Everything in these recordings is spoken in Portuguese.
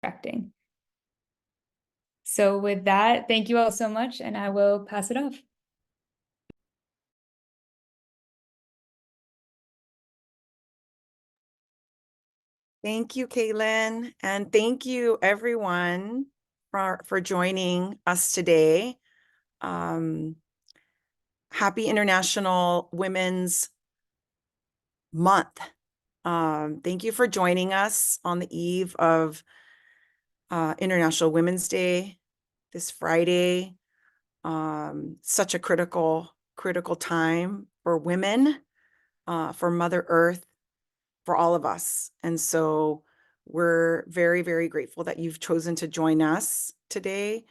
distracting. So with that, thank you all so much, and I will pass it off. Thank you, Caitlin, and thank you everyone for joining us today. Happy International Women's Month. Thank you for joining us on the eve of International Women's Day this Friday. Such a critical time for women, for Mother Earth, for all of us. And so we're very, very grateful that you've chosen to join us today.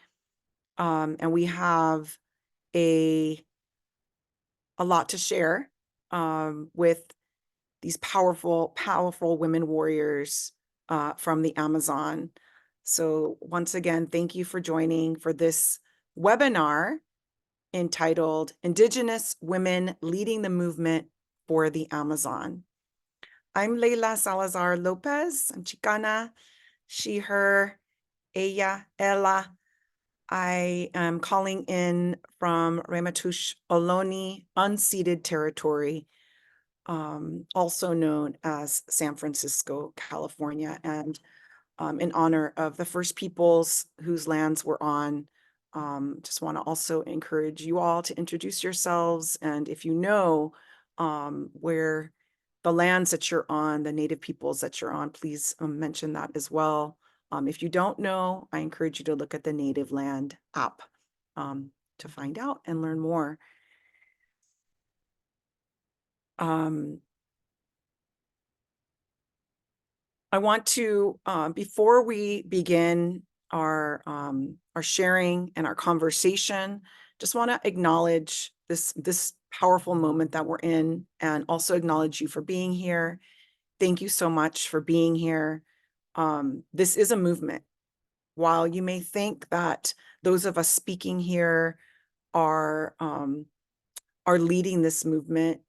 And we have a lot to share with these powerful women warriors from the Amazon. So once again, thank you for joining for this webinar entitled Indigenous Women Leading the Movement for the Amazon. I'm Leila Salazar Lopez. I'm Chicana, she, her, ella, ella. I am calling in from Ramaytush Ohlone, unceded territory, also known as San Francisco, California, and in honor of the First Peoples whose lands we're on. Just want to also encourage you all to introduce yourselves, and if you know where the lands that you're on, the Native peoples that you're on, please mention that as well. If you don't know, I encourage you to look at the Native Land app to find out and learn more. I want to, before we begin our sharing and our conversation, just want to acknowledge this powerful moment that we're in, and also acknowledge you for being here. Thank you so much for being here. This is a movement. While you may think that those of us speaking here are leading this movement,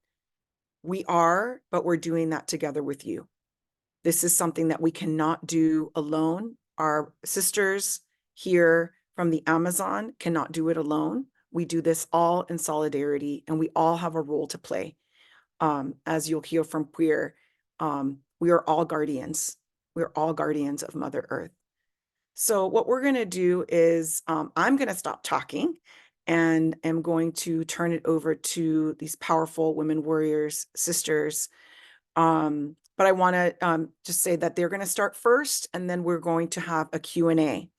we are, but we're doing that together with you. This is something that we cannot do alone. Our sisters here from the Amazon cannot do it alone. We do this all in solidarity, and we all have a role to play. As you'll hear from Puir, we are all guardians. We're all guardians of Mother Earth. So what we're going to do is I'm going to stop talking and am going to turn it over to these powerful women warriors, sisters. But I want to just say that they're going to start first, and then we're going to have a Q&A.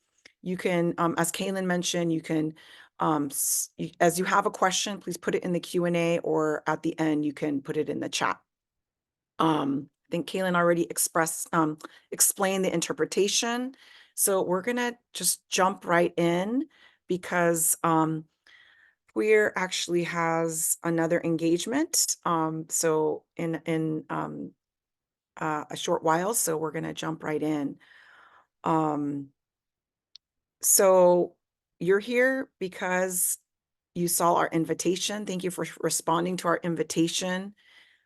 You can, as Caitlin mentioned, you can, as you have a question, please put it in the Q&A, or at the end, you can put it in the chat. I think Caitlin already explained the interpretation. So we're going to just jump right in, because Puir actually has another engagement. So in a short while, so we're going to jump right in. So you're here because you saw our invitation. Thank you for responding to our invitation.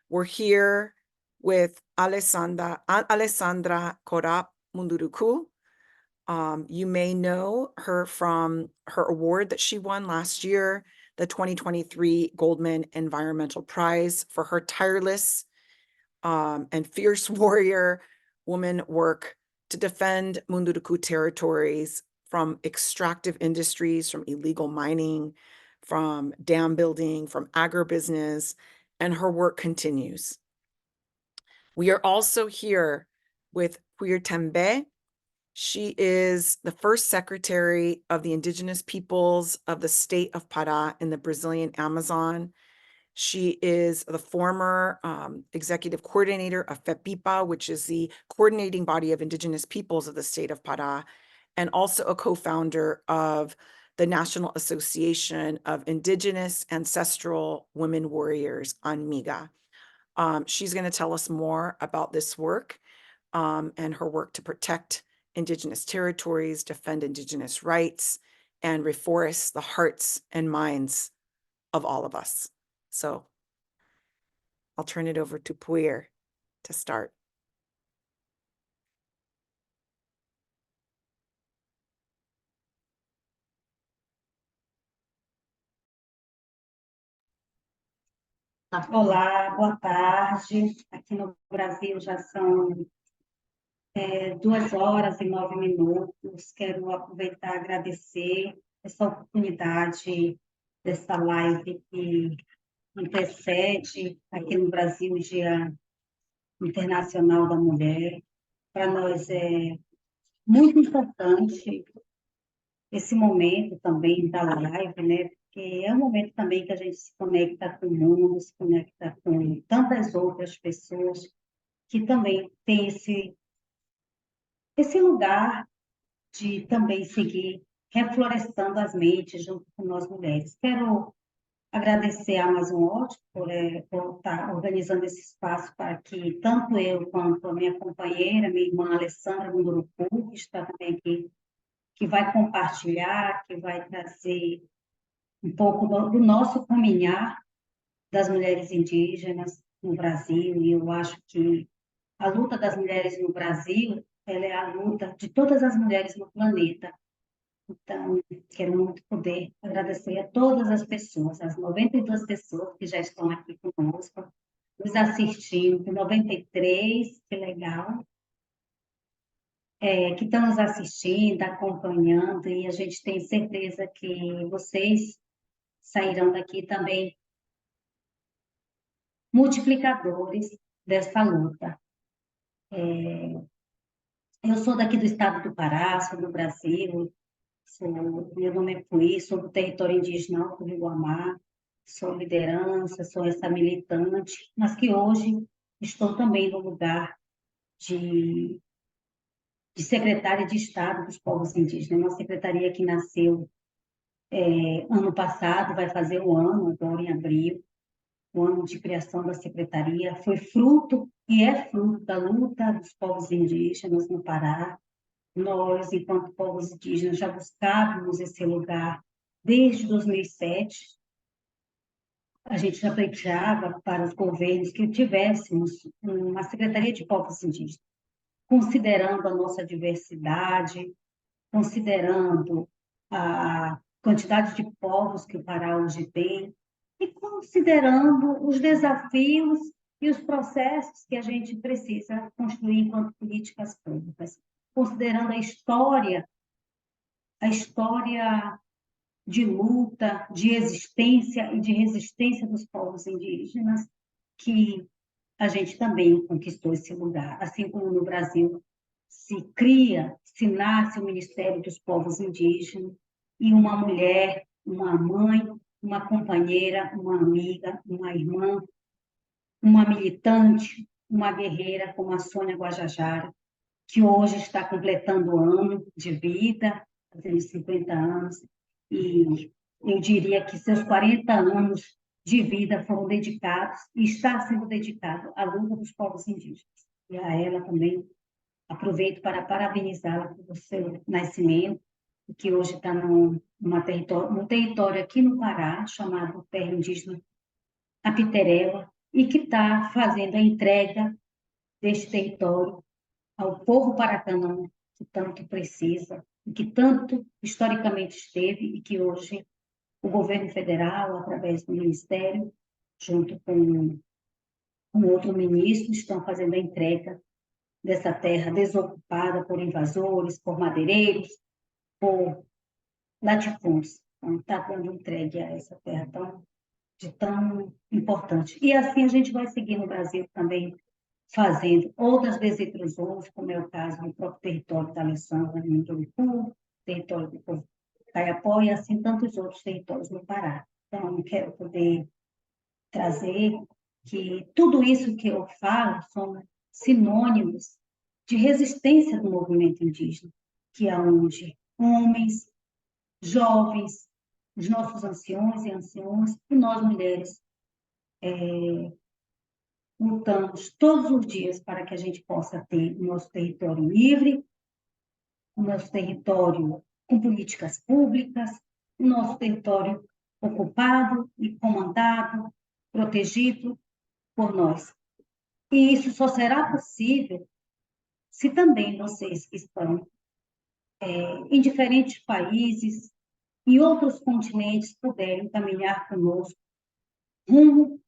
We're here with Alessandra Korap Munduruku. You may know her from her award that she won last year, the 2023 Goldman Environmental Prize, for her tireless and fierce warrior woman work to defend Munduruku territories from extractive industries, from illegal mining, from dam building, from agribusiness, and her work continues. We are also here with Puir Tembe. She is the first secretary of the Indigenous peoples of the state of Pará in the Brazilian Amazon. She is the former executive coordinator of FEPIPA, which is the coordinating body of Indigenous peoples of the state of Pará, and also a co-founder of the National Association of Indigenous Ancestral Women Warriors, ANMIGA. She's going to tell us more about this work and her work to protect Indigenous territories, defend Indigenous rights, and reforest the hearts and minds of all of us. So I'll turn it over to Puir to start. Olá, boa tarde. Aqui no Brasil já são 2h09. Quero aproveitar e agradecer essa oportunidade dessa live que antecede aqui no Brasil o Dia Internacional da Mulher. Para nós é muito importante esse momento também da live, né? Porque é um momento também que a gente se conecta com o mundo, se conecta com tantas outras pessoas que também têm esse lugar de também seguir reflorestando as mentes junto com nós mulheres. Quero agradecer a Amazon Watch por estar organizando esse espaço para que tanto eu quanto a minha companheira, minha irmã Alessandra Munduruku, que está também aqui, que vai compartilhar, que vai trazer um pouco do nosso caminhar das mulheres indígenas no Brasil, e eu acho que a luta das mulheres no Brasil, ela é a luta de todas as mulheres no planeta. Então, quero muito poder agradecer a todas as pessoas, as 92 pessoas que já estão aqui conosco, nos assistindo, 93, que legal, que estão nos assistindo, acompanhando, e a gente tem certeza que vocês sairão daqui também multiplicadores dessa luta. Eu sou daqui do estado do Pará, sou do Brasil, meu nome é Puí, sou do território indígena Alto do Iguamá, sou liderança, sou essa militante, mas que hoje estou também no lugar de, de secretária de Estado dos Povos Indígenas, uma secretaria que nasceu ano passado, vai fazer um ano, agora em abril, o ano de criação da secretaria, foi fruto e é fruto da luta dos povos indígenas no Pará. Nós, enquanto povos indígenas, já buscávamos esse lugar desde 2007. A gente já pleiteava para os governos que tivéssemos uma Secretaria de Povos Indígenas, considerando a nossa diversidade, considerando a quantidade de povos que o Pará hoje tem, e considerando os desafios e os processos que a gente precisa construir enquanto políticas públicas, considerando a história de luta, de existência e de resistência dos povos indígenas, que a gente também conquistou esse lugar. Assim como no Brasil se nasce o Ministério dos Povos Indígenas, e uma mulher, uma mãe, uma companheira, uma amiga, uma irmã, uma militante, uma guerreira como a Sônia Guajajara, que hoje está completando ano de vida, fazendo 50 anos, e eu diria que seus 40 anos de vida foram dedicados, e está sendo dedicado à luta dos povos indígenas. E a ela também aproveito para parabenizá-la pelo seu nascimento, que hoje está num território aqui no Pará, chamado Terra Indígena Apiterela, e que está fazendo a entrega deste território ao povo paracanã, que tanto precisa, e que tanto historicamente esteve, e que hoje o governo federal, através do Ministério, junto com outro ministro, estão fazendo a entrega dessa terra desocupada por invasores, por madeireiros, por latifúndios. Então, está dando entregue a essa terra tão importante. E assim a gente vai seguir no Brasil também, fazendo outras desintrusões, como é o caso do próprio território da Alessandra Munduruku, território do povo Caiapó, e assim tantos outros territórios no Pará. Então, quero poder trazer que tudo isso que eu falo são sinônimos de resistência do movimento indígena, que é onde homens, jovens, os nossos anciões e anciãs, e nós mulheres, lutamos todos os dias para que a gente possa ter o nosso território livre, o nosso território com políticas públicas, o nosso território ocupado e comandado, protegido por nós. E isso só será possível se também vocês que estão em diferentes países, em outros continentes, puderem caminhar conosco rumo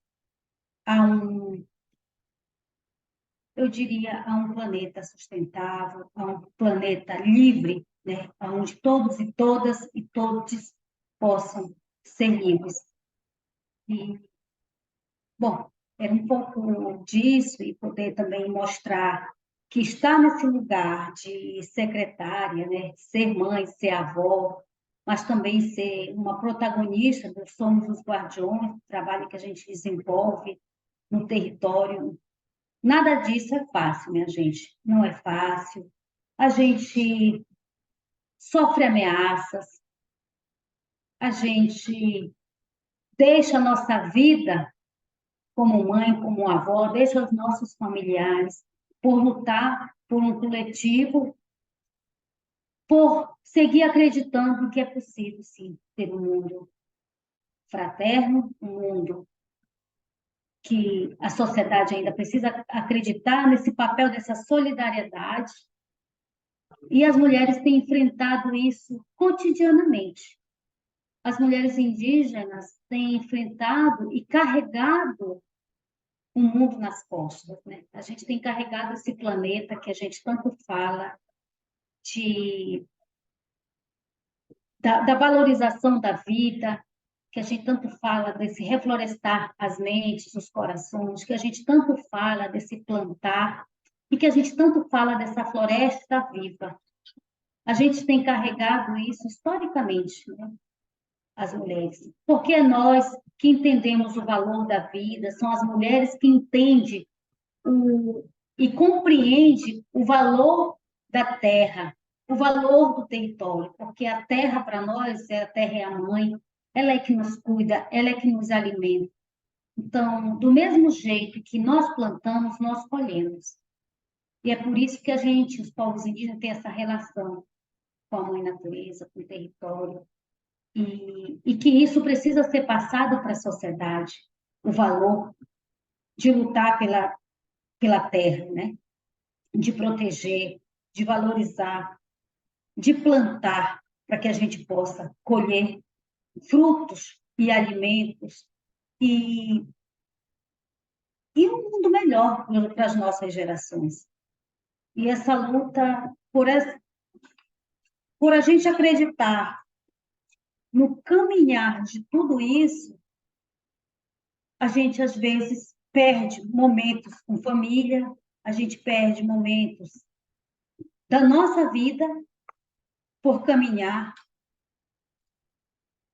eu diria, a um planeta sustentável, a um planeta livre, né, onde todos e todas e todos possam ser livres. E, bom, era um pouco disso e poder também mostrar que estar nesse lugar de secretária, né, ser mãe, ser avó, mas também ser uma protagonista do Somos os Guardiões, do trabalho que a gente desenvolve no território. Nada disso é fácil, minha gente. Não é fácil. A gente sofre ameaças, a gente deixa a nossa vida como mãe, como avó, deixa os nossos familiares por lutar por um coletivo, por seguir acreditando que é possível, sim, ter um mundo fraterno, um mundo que a sociedade ainda precisa acreditar nesse papel dessa solidariedade. E as mulheres têm enfrentado isso cotidianamente. As mulheres indígenas têm enfrentado e carregado o mundo nas costas, né? A gente tem carregado esse planeta que a gente tanto fala da valorização da vida, que a gente tanto fala desse reflorestar as mentes, os corações, que a gente tanto fala desse plantar e que a gente tanto fala dessa floresta viva. A gente tem carregado isso historicamente, né? As mulheres, porque é nós que entendemos o valor da vida, são as mulheres que entendem e compreendem o valor da terra, o valor do território, porque a terra para nós, a terra é a mãe, ela é que nos cuida, ela é que nos alimenta. Então, do mesmo jeito que nós plantamos, nós colhemos. E é por isso que a gente, os povos indígenas, tem essa relação com a mãe natureza, com o território, e que isso precisa ser passado para a sociedade, o valor de lutar pela terra, né? De proteger, de valorizar, de plantar, para que a gente possa colher frutos e alimentos e um mundo melhor para as nossas gerações. E essa luta por a gente acreditar no caminhar de tudo isso, a gente às vezes perde momentos com família, a gente perde momentos da nossa vida por caminhar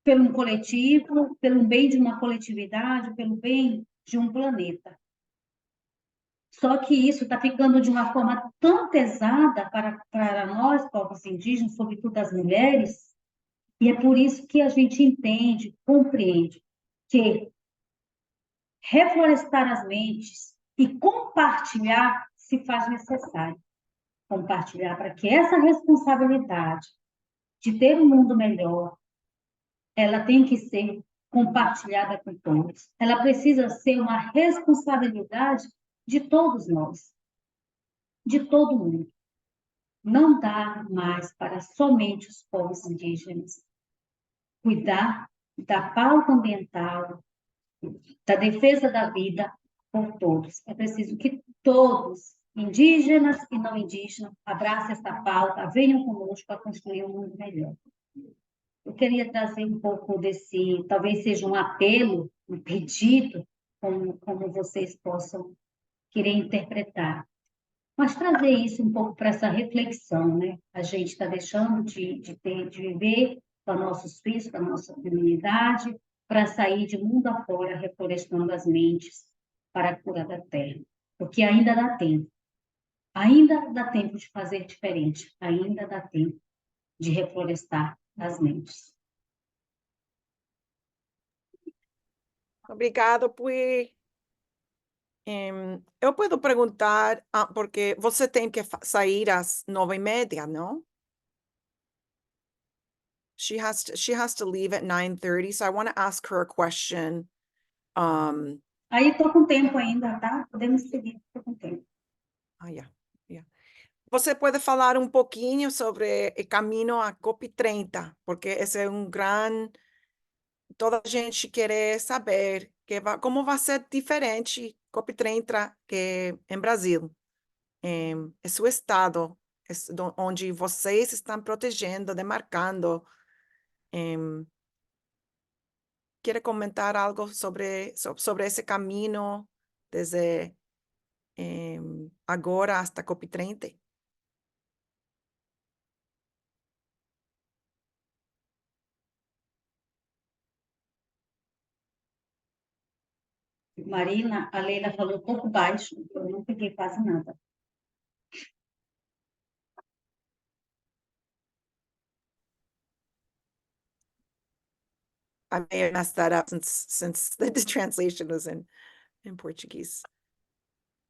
pelo um coletivo, pelo bem de uma coletividade, pelo bem de um planeta. Só que isso está ficando de uma forma tão pesada para nós, povos indígenas, sobretudo as mulheres, e é por isso que a gente entende, compreende que reflorestar as mentes e compartilhar se faz necessário. Compartilhar para que essa responsabilidade de ter um mundo melhor, ela tem que ser compartilhada com todos. Ela precisa ser uma responsabilidade de todos nós, de todo mundo. Não dá mais para somente os povos indígenas cuidar da pauta ambiental, da defesa da vida por todos. É preciso que todos, indígenas e não indígenas, abracem essa pauta, venham conosco para construir um mundo melhor. Eu queria trazer um pouco desse, talvez seja um apelo, um pedido, como vocês possam querer interpretar. Mas trazer isso um pouco para essa reflexão, né? A gente está deixando de viver com nossos filhos, com a nossa comunidade, para sair de mundo afora, reflorestando as mentes para a cura da terra. Porque ainda dá tempo. Ainda dá tempo de fazer diferente. Ainda dá tempo de reflorestar as mentes. Obrigado, Pui. Eu puedo perguntar, porque você tem que sair às 9:30, não? She has to leave at 9:30, so I want to ask her a question. Aí estou com tempo ainda, tá? Podemos seguir, estou com tempo. Yeah. Você pode falar um pouquinho sobre o caminho a COP30, porque esse é grande... Toda a gente quer saber como vai ser diferente COP30 que em Brasil. É seu estado, onde vocês estão protegendo, demarcando. Quer comentar algo sobre esse caminho desde agora hasta COP30? Marina, a Leila falou um pouco baixo, eu não peguei quase nada. I may have messed that up since the translation was in Portuguese.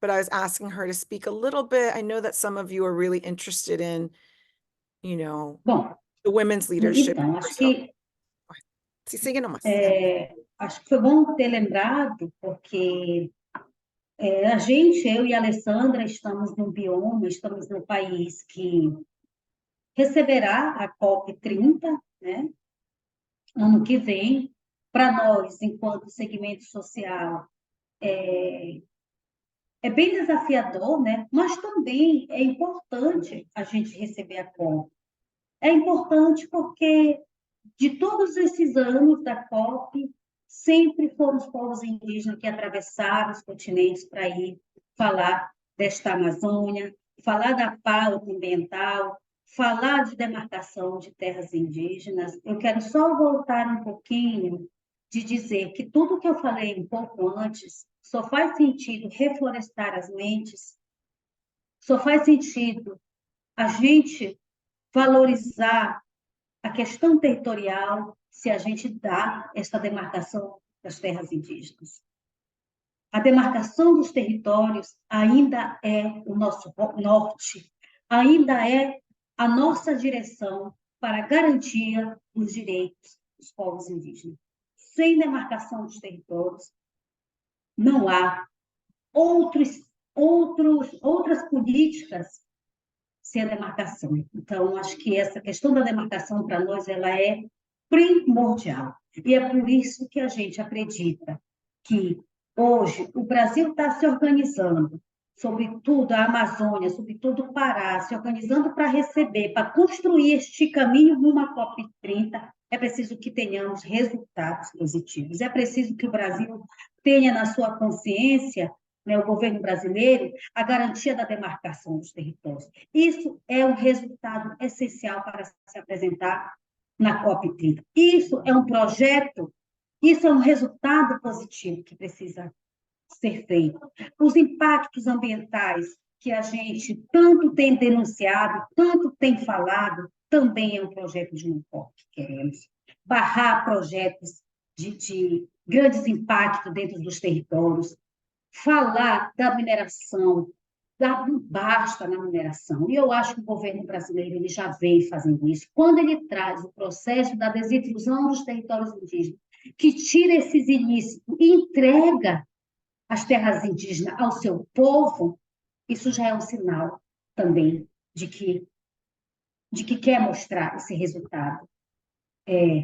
But I was asking her to speak a little bit. I know that some of you are really interested in, Bom, the women's leadership. então, Siga nomás. acho que foi bom ter lembrado, porque a gente, eu e a Alessandra, estamos num bioma, estamos num país que receberá a COP30, né, ano que vem. Para nós, enquanto segmento social, é bem desafiador, né? Mas também é importante a gente receber a COP. É importante porque de todos esses anos da COP, sempre foram os povos indígenas que atravessaram os continentes para ir falar desta Amazônia, falar da pauta ambiental, falar de demarcação de terras indígenas. Eu quero só voltar um pouquinho de dizer que tudo que eu falei um pouco antes só faz sentido reflorestar as mentes, só faz sentido a gente valorizar a questão territorial se a gente dá essa demarcação das terras indígenas. A demarcação dos territórios ainda é o nosso norte, ainda é a nossa direção para a garantia dos direitos dos povos indígenas. Sem demarcação dos territórios, não há outras políticas sem a demarcação. Então, acho que essa questão da demarcação, para nós, ela é primordial. E é por isso que a gente acredita que hoje o Brasil está se organizando, sobretudo a Amazônia, sobretudo o Pará, se organizando para receber, para construir este caminho rumo à COP30. É preciso que tenhamos resultados positivos. É preciso que o Brasil tenha na sua consciência, né, o governo brasileiro, a garantia da demarcação dos territórios. Isso é um resultado essencial para se apresentar na COP30. Isso é um projeto, isso é um resultado positivo que precisa ser feito. Os impactos ambientais que a gente tanto tem denunciado, tanto tem falado, também é um projeto de uma COP que queremos. Barrar projetos de grandes impactos dentro dos territórios, falar da mineração, dar um basta na mineração. E eu acho que o governo brasileiro ele já vem fazendo isso. Quando ele traz o processo da desintrusão dos territórios indígenas, que tira esses ilícitos e entrega as terras indígenas ao seu povo, isso já é um sinal também de que quer mostrar esse resultado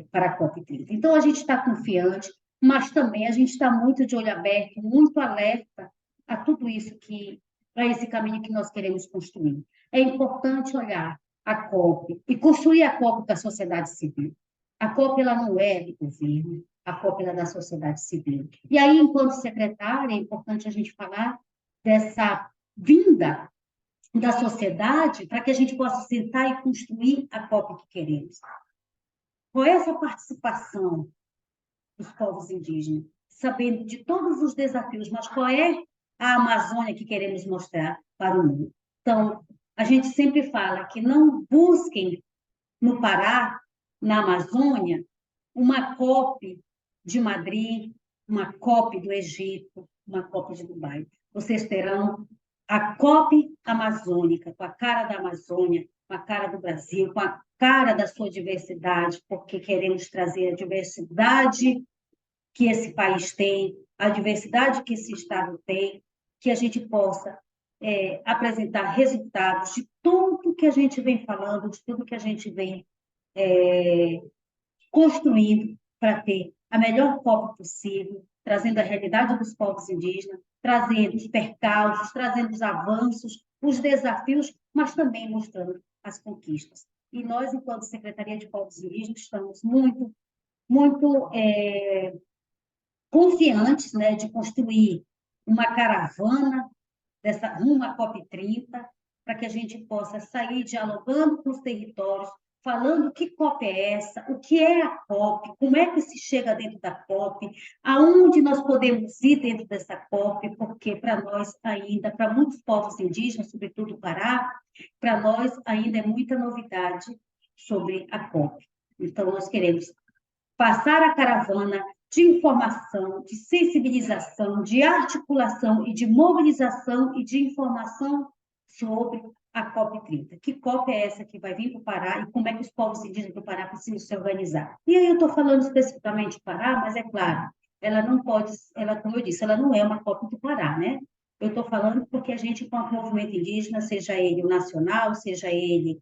para a COP30. Então, a gente está confiante, mas também a gente está muito de olho aberto, muito alerta a tudo isso a esse caminho que nós queremos construir. É importante olhar a COP e construir a COP com a sociedade civil. A COP ela não é do governo, a COP ela é da sociedade civil. E aí, enquanto secretária, é importante a gente falar dessa vinda da sociedade para que a gente possa sentar e construir a COP que queremos. Com essa participação dos povos indígenas, sabendo de todos os desafios, mas qual é a Amazônia que queremos mostrar para o mundo? Então, a gente sempre fala que não busquem no Pará, na Amazônia, uma COP de Madrid, uma COP do Egito, uma COP de Dubai. Vocês terão a COP amazônica, com a cara da Amazônia, com a cara do Brasil, com a cara da sua diversidade, porque queremos trazer a diversidade que esse país tem, a diversidade que esse Estado tem, que a gente possa apresentar resultados de tudo que a gente vem falando, de tudo que a gente vem construindo para ter a melhor COP possível, trazendo a realidade dos povos indígenas, trazendo os percalços, trazendo os avanços, os desafios, mas também mostrando as conquistas. E nós, enquanto Secretaria de Povos Indígenas, estamos muito confiantes, né, de construir uma caravana rumo à COP30, para que a gente possa sair dialogando com os territórios, falando que COP é essa, o que é a COP, como é que se chega dentro da COP, aonde nós podemos ir dentro dessa COP, porque para nós ainda, para muitos povos indígenas, sobretudo o Pará, para nós ainda é muita novidade sobre a COP. Então, nós queremos passar a caravana de informação, de sensibilização, de articulação e de mobilização e de informação sobre a COP30. Que COP é essa que vai vir para o Pará e como é que os povos indígenas do Pará precisam se organizar? E aí eu estou falando especificamente do Pará, mas é claro, ela não pode, como eu disse, ela não é uma COP do Pará, né? Eu estou falando porque a gente, com o movimento indígena, seja ele o nacional, seja ele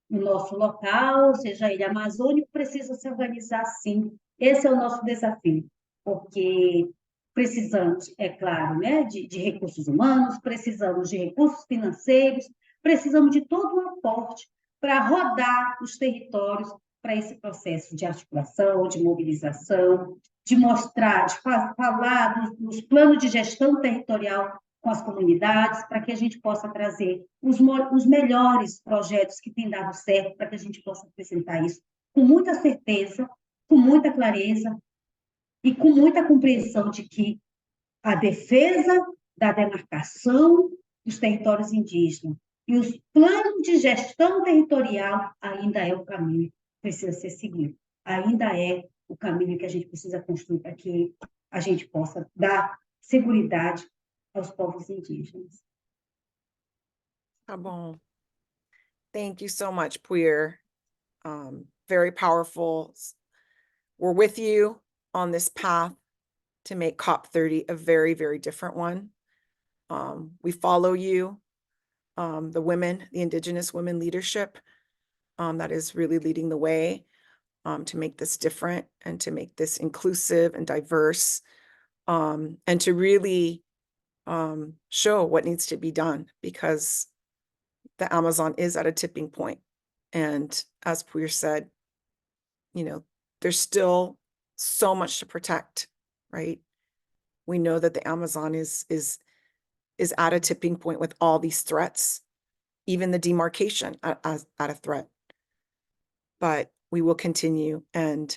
no nosso local, seja ele amazônico, precisa se organizar sim. Esse é o nosso desafio, porque precisamos, é claro, né, de recursos humanos, precisamos de recursos financeiros, precisamos de todo o aporte para rodar os territórios para esse processo de articulação, de mobilização, de mostrar, de falar dos planos de gestão territorial com as comunidades, para que a gente possa trazer os melhores projetos que têm dado certo, para que a gente possa apresentar isso com muita certeza, com muita clareza e com muita compreensão de que a defesa da demarcação dos territórios indígenas e os planos de gestão territorial ainda é o caminho que precisa ser seguido. Ainda é o caminho que a gente precisa construir para que a gente possa dar seguridade aos povos indígenas. Tá bom. Thank you so much, Puir. Very powerful. We're with you on this path to make COP30 a very, very different one. We follow you, the women, the Indigenous women leadership that is really leading the way to make this different and to make this inclusive and diverse and to really show what needs to be done, because the Amazon is at a tipping point. And as Puir said, you know, there's still so much to protect, right? We know that the Amazon is at a tipping point with all these threats, even the demarcation at a threat. But we will continue. And,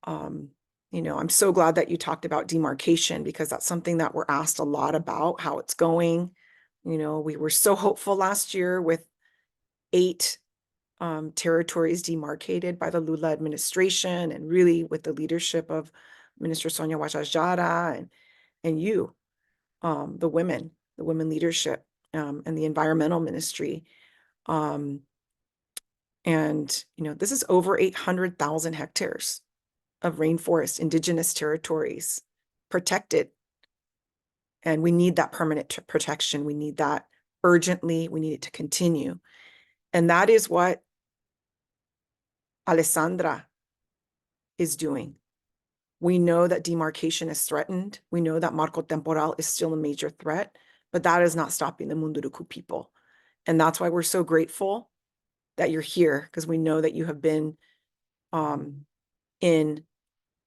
you know, I'm so glad that you talked about demarcation, because that's something that we're asked a lot about, how it's going. You know, we were so hopeful last year with 8 territories demarcated by the Lula administration, and really with the leadership of Minister Sonia Guajajara and you, the women leadership, and the environmental ministry. And, you know, this is over 800,000 hectares of rainforest, indigenous territories protected. And we need that permanent protection. We need that urgently. We need it to continue. And that is what Alessandra is doing. We know that demarcation is threatened. We know that Marco Temporal is still a major threat, but that is not stopping the Munduruku people. And that's why we're so grateful that you're here, because we know that you have been in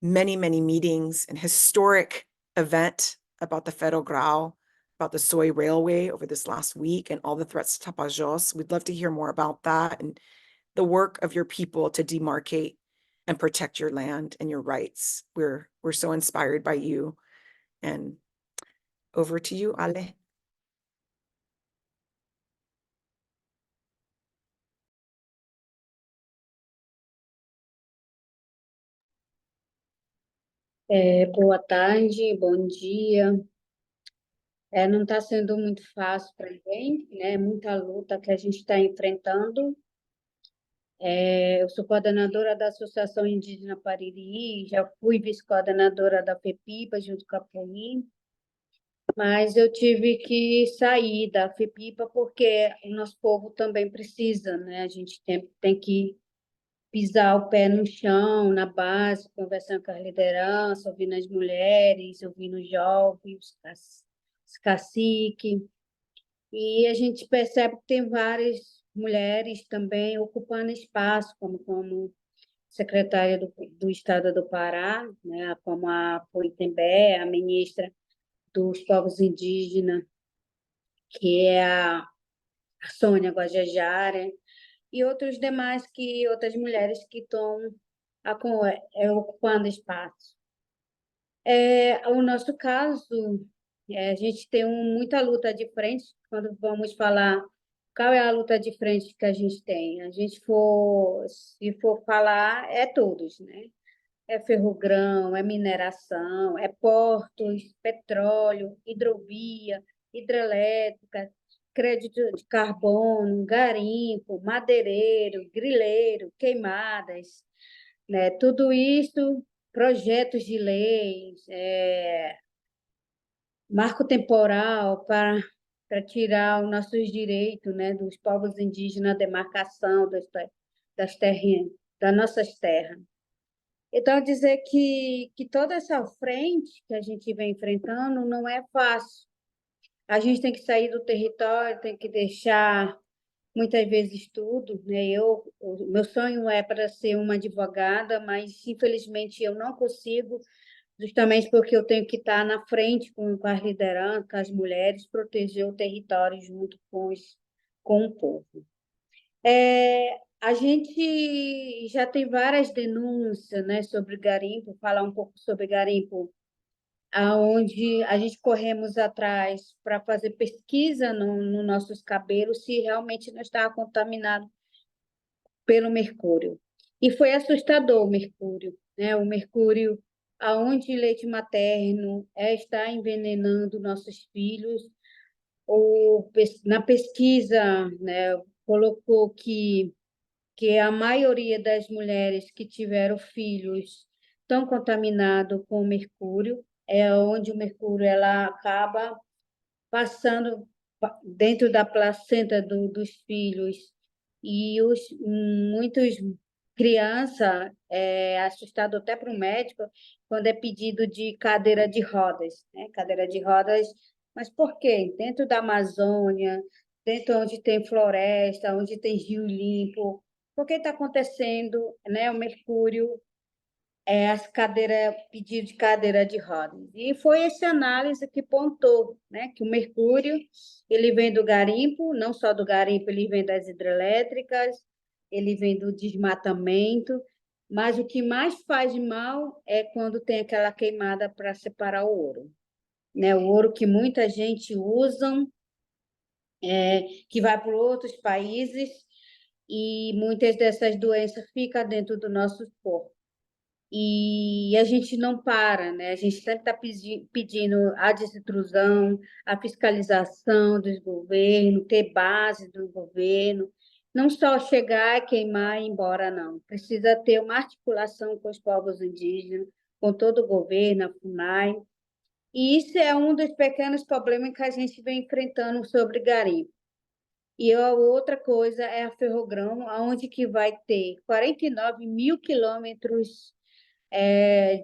many, many meetings, an historic event about the Ferro Grau, about the Soy Railway over this last week, and all the threats to Tapajos. We'd love to hear more about that and the work of your people to demarcate and protect your land and your rights. We're so inspired by you. And over to you, Ale. Boa tarde, bom dia. Não está sendo muito fácil para ninguém, né? Muita luta que a gente está enfrentando. Eu sou coordenadora da Associação Indígena Pariri, já fui vice-coordenadora da FEPIPA junto com a PUI, mas eu tive que sair da FEPIPA porque o nosso povo também precisa, né? A gente tem que pisar o pé no chão, na base, conversando com as lideranças, ouvindo as mulheres, ouvindo os jovens, os caciques. E a gente percebe que tem várias mulheres também ocupando espaço, como secretária do Estado do Pará, né, como a Poitembé, a ministra dos povos indígenas, que é a Sônia Guajajara, e outras mulheres que estão ocupando espaço. O nosso caso, a gente tem muita luta de frente, quando vamos falar qual é a luta de frente que a gente tem. Se for falar, é todos, né? É ferrogrão, é mineração, é portos, petróleo, hidrovia, hidrelétrica, crédito de carbono, garimpo, madeireiro, grileiro, queimadas, né? Tudo isso, projetos de leis, marco temporal para tirar os nossos direitos, né, dos povos indígenas, a demarcação das terras, das nossas terras. Então, dizer que toda essa frente que a gente vem enfrentando não é fácil. A gente tem que sair do território, tem que deixar, muitas vezes, tudo, né? O meu sonho é para ser uma advogada, mas, infelizmente, eu não consigo, justamente porque eu tenho que estar na frente com as lideranças, com as mulheres, proteger o território junto com o povo. A gente já tem várias denúncias, né, sobre garimpo, falar um pouco sobre garimpo, aonde a gente corremos atrás para fazer pesquisa no nossos cabelos se realmente não estava contaminado pelo mercúrio. E foi assustador o mercúrio, né? O mercúrio, aonde leite materno está envenenando nossos filhos. Na pesquisa, né, colocou que a maioria das mulheres que tiveram filhos estão contaminadas com mercúrio, é onde o mercúrio ela acaba passando dentro da placenta dos filhos, e muitos crianças assustado até para o médico quando é pedido de cadeira de rodas, né? Cadeira de rodas, mas por quê? Dentro da Amazônia, dentro onde tem floresta, onde tem rio limpo, por que está acontecendo, né, o mercúrio, pedido de cadeira de rodas? E foi essa análise que pontou, né, que o mercúrio ele vem do garimpo, não só do garimpo, ele vem das hidrelétricas, ele vem do desmatamento, mas o que mais faz mal é quando tem aquela queimada para separar o ouro, né? O ouro que muita gente usa, que vai para outros países, e muitas dessas doenças ficam dentro do nosso corpo. E a gente não para, né? A gente sempre está pedindo a desintrusão, a fiscalização dos governos, ter base do governo, não só chegar, queimar e ir embora, não. Precisa ter uma articulação com os povos indígenas, com todo o governo, a FUNAI. E isso é um dos pequenos problemas que a gente vem enfrentando sobre garimpo. E a outra coisa é a Ferrogrão, onde que vai ter 49 mil quilômetros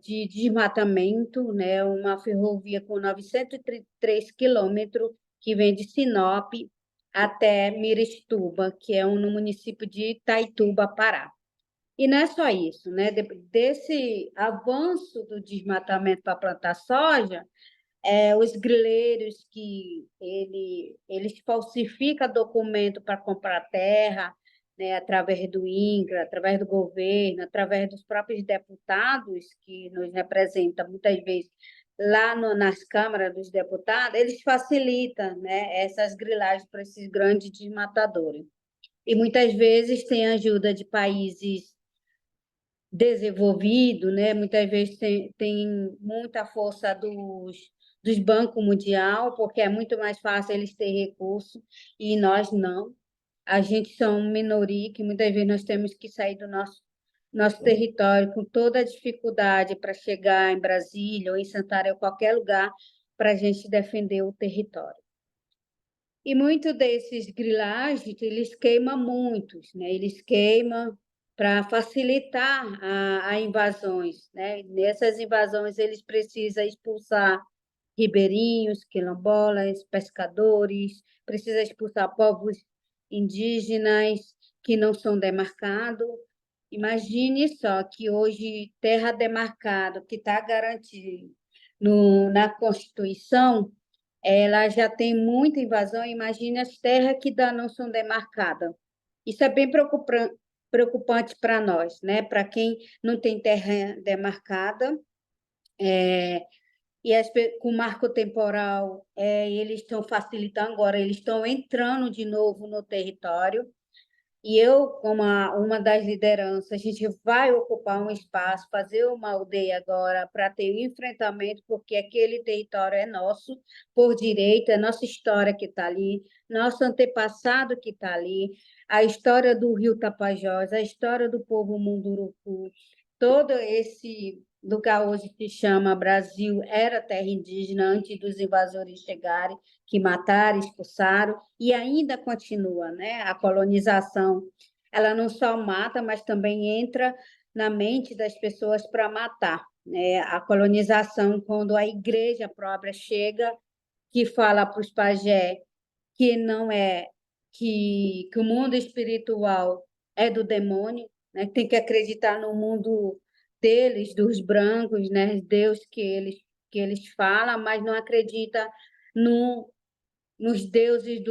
de desmatamento, né? Uma ferrovia com 933 quilômetros, que vem de Sinop até Mirestuba, que é no município de Itaituba, Pará. E não é só isso, né? Desse avanço do desmatamento para plantar soja, os grileiros que eles falsificam documento para comprar terra, né, através do INCRA, através do governo, através dos próprios deputados que nos representam muitas vezes lá nas câmaras dos deputados, eles facilitam, né, essas grilagens para esses grandes desmatadores. E muitas vezes tem ajuda de países desenvolvidos, né? Muitas vezes tem muita força dos bancos mundial, porque é muito mais fácil eles terem recurso e nós não. A gente são minoria, que muitas vezes nós temos que sair do nosso território com toda a dificuldade para chegar em Brasília ou em Santarém ou qualquer lugar para a gente defender o território. E muitos desses grilagens, eles queimam muitos, né? Eles queimam para facilitar a invasões, né? Nessas invasões, eles precisam expulsar ribeirinhos, quilombolas, pescadores, precisa expulsar povos indígenas que não são demarcados. Imagine só que hoje terra demarcada, que está garantido na Constituição, ela já tem muita invasão. Imagine as terras que ainda não são demarcadas. Isso é bem preocupante para nós, né? Para quem não tem terra demarcada, com o marco temporal, eles estão facilitando agora, eles estão entrando de novo no território. E eu, como uma das lideranças, a gente vai ocupar um espaço, fazer uma aldeia agora para ter um enfrentamento, porque aquele território é nosso por direito, é nossa história que está ali, nosso antepassado que está ali, a história do Rio Tapajós, a história do povo Munduruku, todo esse lugar hoje que se chama Brasil era terra indígena antes dos invasores chegarem, que mataram, expulsaram, e ainda continua, né? A colonização, ela não só mata, mas também entra na mente das pessoas para matar, né? A colonização, quando a igreja própria chega, que fala para os pajé que não é, que o mundo espiritual é do demônio, né? Tem que acreditar no mundo deles, dos brancos, né? Deus que eles falam, mas não acredita no nos deuses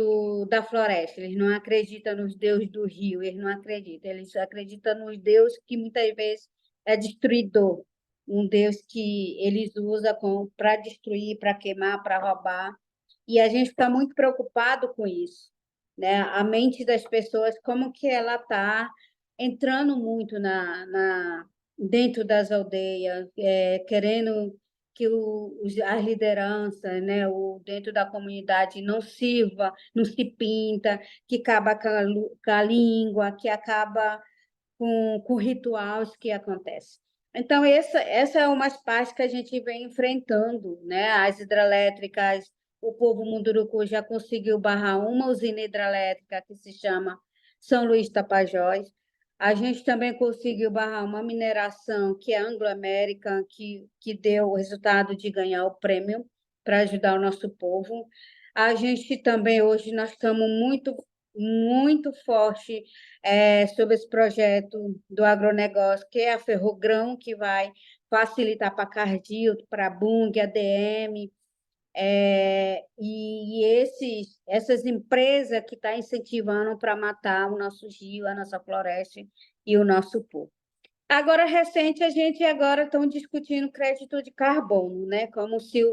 da floresta, eles não acreditam nos deuses do rio, eles não acreditam, eles acreditam nos deuses que muitas vezes é destruidor, um Deus que eles usam para destruir, para queimar, para roubar, e a gente fica muito preocupado com isso, né? A mente das pessoas, como que ela está entrando muito dentro das aldeias, querendo que as lideranças, né, dentro da comunidade não sirva, não se pinta, que acaba com a língua, que acaba com rituais que acontecem. Então, essa é uma parte que a gente vem enfrentando, né? As hidrelétricas, o povo Munduruku já conseguiu barrar uma usina hidrelétrica que se chama São Luís Tapajós. A gente também conseguiu barrar uma mineração que é Anglo-American, que deu o resultado de ganhar o prêmio para ajudar o nosso povo. A gente também, hoje, nós estamos muito, muito forte sobre esse projeto do agronegócio, que é a Ferrogrão, que vai facilitar para a Cargill, para a Bunge, a DM, essas empresas que estão incentivando para matar o nosso rio, a nossa floresta e o nosso povo. Agora, recente, a gente agora estão discutindo crédito de carbono, né? Como se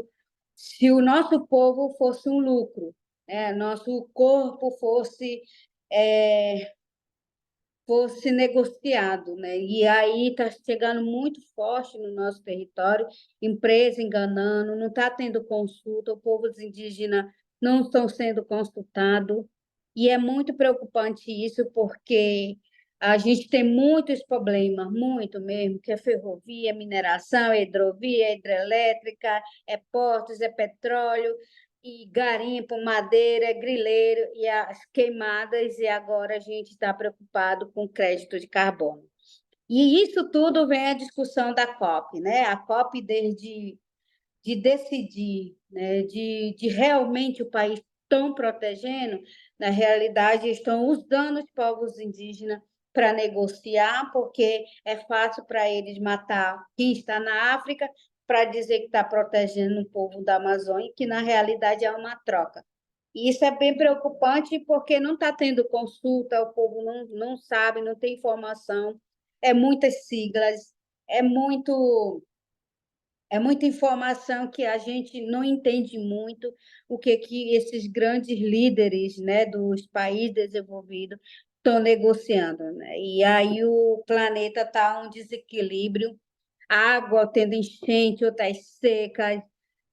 o nosso povo fosse um lucro, né? Nosso corpo fosse negociado, né? E aí está chegando muito forte no nosso território, empresa enganando, não está tendo consulta, os povos indígenas não estão sendo consultados, e é muito preocupante isso, porque a gente tem muitos problemas, muito mesmo, que é ferrovia, é mineração, é hidrovia, é hidrelétrica, é portos, é petróleo, e garimpo, madeira, grileiro e as queimadas, e agora a gente está preocupado com crédito de carbono. E isso tudo vem a discussão da COP, né? A COP de decidir, né? De realmente o país estão protegendo, na realidade estão usando os povos indígenas para negociar, porque é fácil para eles matar quem está na África, para dizer que está protegendo o povo da Amazônia, que na realidade é uma troca. E isso é bem preocupante, porque não está tendo consulta, o povo não sabe, não tem informação, é muitas siglas, é muita informação que a gente não entende muito o que esses grandes líderes, né, dos países desenvolvidos estão negociando, né? E aí o planeta está um desequilíbrio, água tendo enchente, outras secas,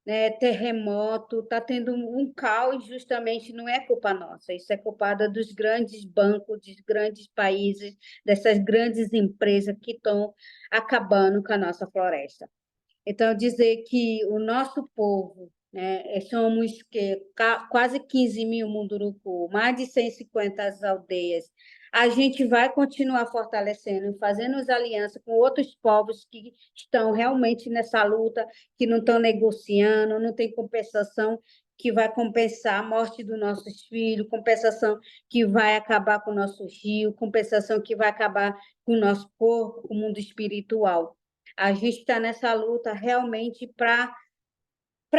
né, terremoto, está tendo um caos, justamente não é culpa nossa, isso é culpada dos grandes bancos, dos grandes países, dessas grandes empresas que estão acabando com a nossa floresta. Então, dizer que o nosso povo, né, somos quase 15 mil Munduruku, mais de 150 aldeias, a gente vai continuar fortalecendo, fazendo as alianças com outros povos que estão realmente nessa luta, que não estão negociando, não tem compensação que vai compensar a morte dos nossos filhos, compensação que vai acabar com o nosso rio, compensação que vai acabar com o nosso corpo, com o mundo espiritual. A gente está nessa luta realmente para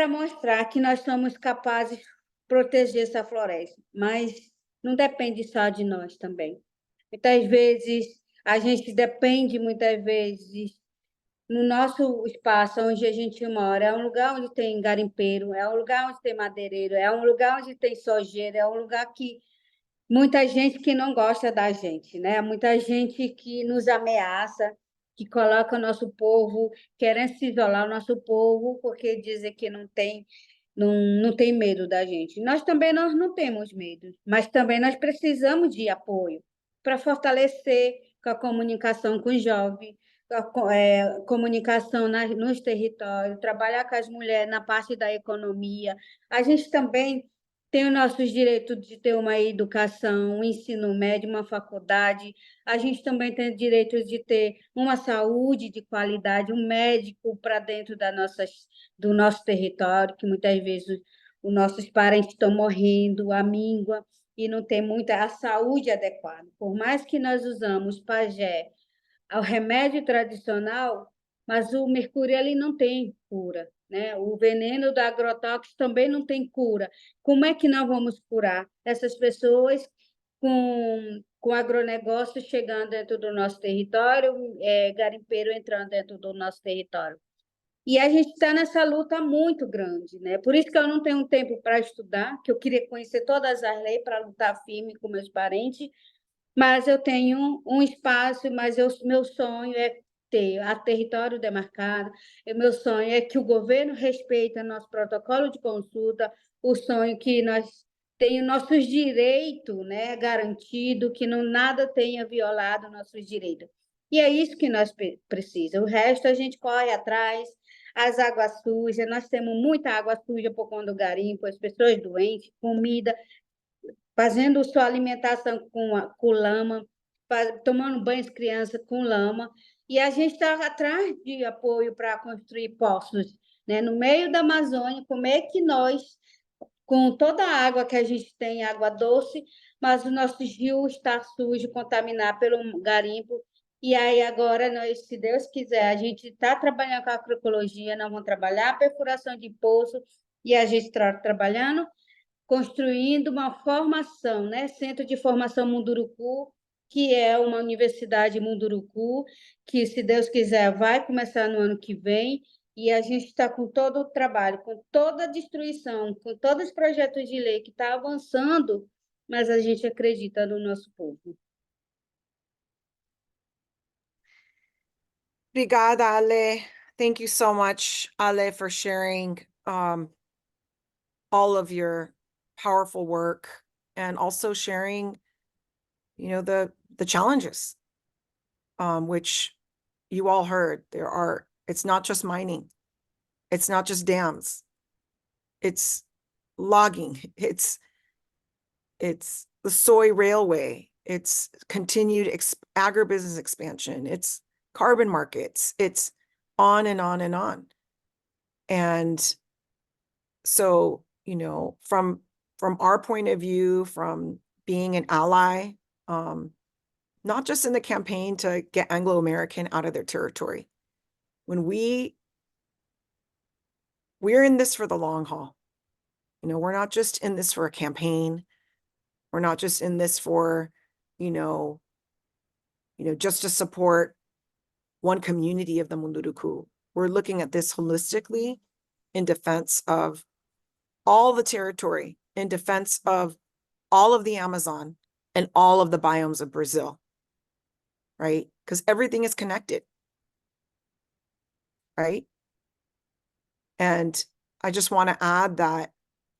mostrar que nós somos capazes de proteger essa floresta, mas não depende só de nós também. Muitas vezes, a gente depende, muitas vezes, no nosso espaço onde a gente mora, é um lugar onde tem garimpeiro, é um lugar onde tem madeireiro, é um lugar onde tem sojeira, é um lugar que muita gente que não gosta da gente, né? Muita gente que nos ameaça, que coloca o nosso povo, querendo se isolar o nosso povo, porque dizem que não tem medo da gente. Nós não temos medo, mas também nós precisamos de apoio para fortalecer com a comunicação com os jovens, comunicação nos territórios, trabalhar com as mulheres na parte da economia. A gente também tem os nossos direitos de ter uma educação, um ensino médio, uma faculdade. A gente também tem direitos de ter uma saúde de qualidade, um médico para dentro do nosso território, que muitas vezes os nossos parentes estão morrendo, a míngua, e não tem muita a saúde adequada. Por mais que nós usamos pajé, o remédio tradicional, mas o mercúrio ele não tem cura, né? O veneno do agrotóxico também não tem cura. Como é que nós vamos curar essas pessoas com agronegócio chegando dentro do nosso território, garimpeiro entrando dentro do nosso território? E a gente está nessa luta muito grande, né? Por isso que eu não tenho tempo para estudar, que eu queria conhecer todas as leis para lutar firme com meus parentes, mas eu tenho um espaço, mas meu sonho é ter a território demarcado, e meu sonho é que o governo respeite nosso protocolo de consulta, o sonho que nós tenhamos nossos direitos, né, garantido, que não nada tenha violado nossos direitos. E é isso que nós precisamos. O resto a gente corre atrás, as águas sujas, nós temos muita água suja por conta do garimpo, as pessoas doentes, comida, fazendo sua alimentação com lama, tomando banho de criança com lama, e a gente está atrás de apoio para construir poços, né? No meio da Amazônia, como é que nós, com toda a água que a gente tem, água doce, mas o nosso rio está sujo, contaminado pelo garimpo, e aí agora, nós, se Deus quiser, a gente está trabalhando com a agroecologia, nós vamos trabalhar a perfuração de poço, e a gente está trabalhando construindo uma formação, né? Centro de Formação Munduruku, que é uma universidade Munduruku, que, se Deus quiser, vai começar no ano que vem, e a gente está com todo o trabalho, com toda a destruição, com todos os projetos de lei que está avançando, mas a gente acredita no nosso povo. Obrigada, Ale. Thank you so much, Ale, for sharing all of your powerful work and also sharing, the challenges, which you all heard. It's not just mining. It's not just dams. It's logging. It's the soy railway. It's continued agribusiness expansion. It's carbon markets. It's on and on and on. And so, from our point of view, from being an ally, not just in the campaign to get Anglo-American out of their territory, when we're in this for the long haul. We're not just in this for a campaign. We're not just in this for, just to support one community of the Munduruku. We're looking at this holistically in defense of all the territory, in defense of all of the Amazon and all of the biomes of Brazil, right? Because everything is connected, right? And I just want to add that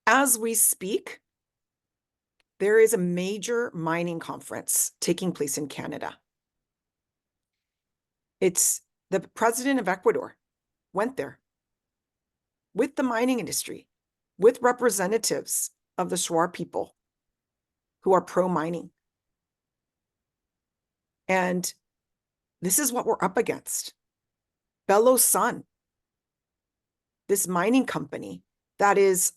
as we speak, there is a major mining conference taking place in Canada. It's the president of Ecuador went there with the mining industry, with representatives of the Shuar people who are pro-mining. And this is what we're up against. Belo Sun, this mining company that is,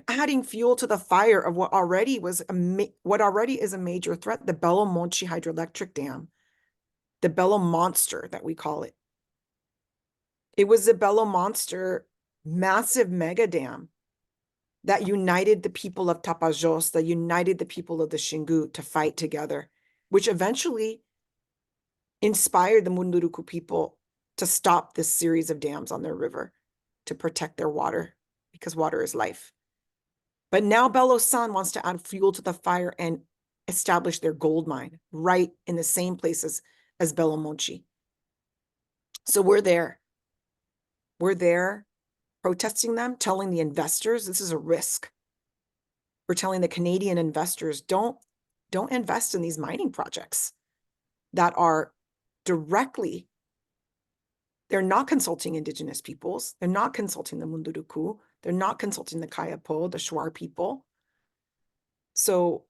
adding fuel to the fire of what already is a major threat, the Belo Monte hydroelectric dam, the Belo Monster that we call it. It was the Belo Monster massive mega dam that united the people of Tapajós, that united the people of the Xingu to fight together, which eventually inspired the Munduruku people to stop this series of dams on their river to protect their water, because water is life. But now Belo Sun wants to add fuel to the fire and establish their gold mine right in the same places as Belo Monte. So we're there. We're there protesting them, telling the investors this is a risk. We're telling the Canadian investors, don't invest in these mining projects that are directly, they're not consulting Indigenous peoples. They're not consulting the Munduruku. They're not consulting the Kayapo, the Shuar people. So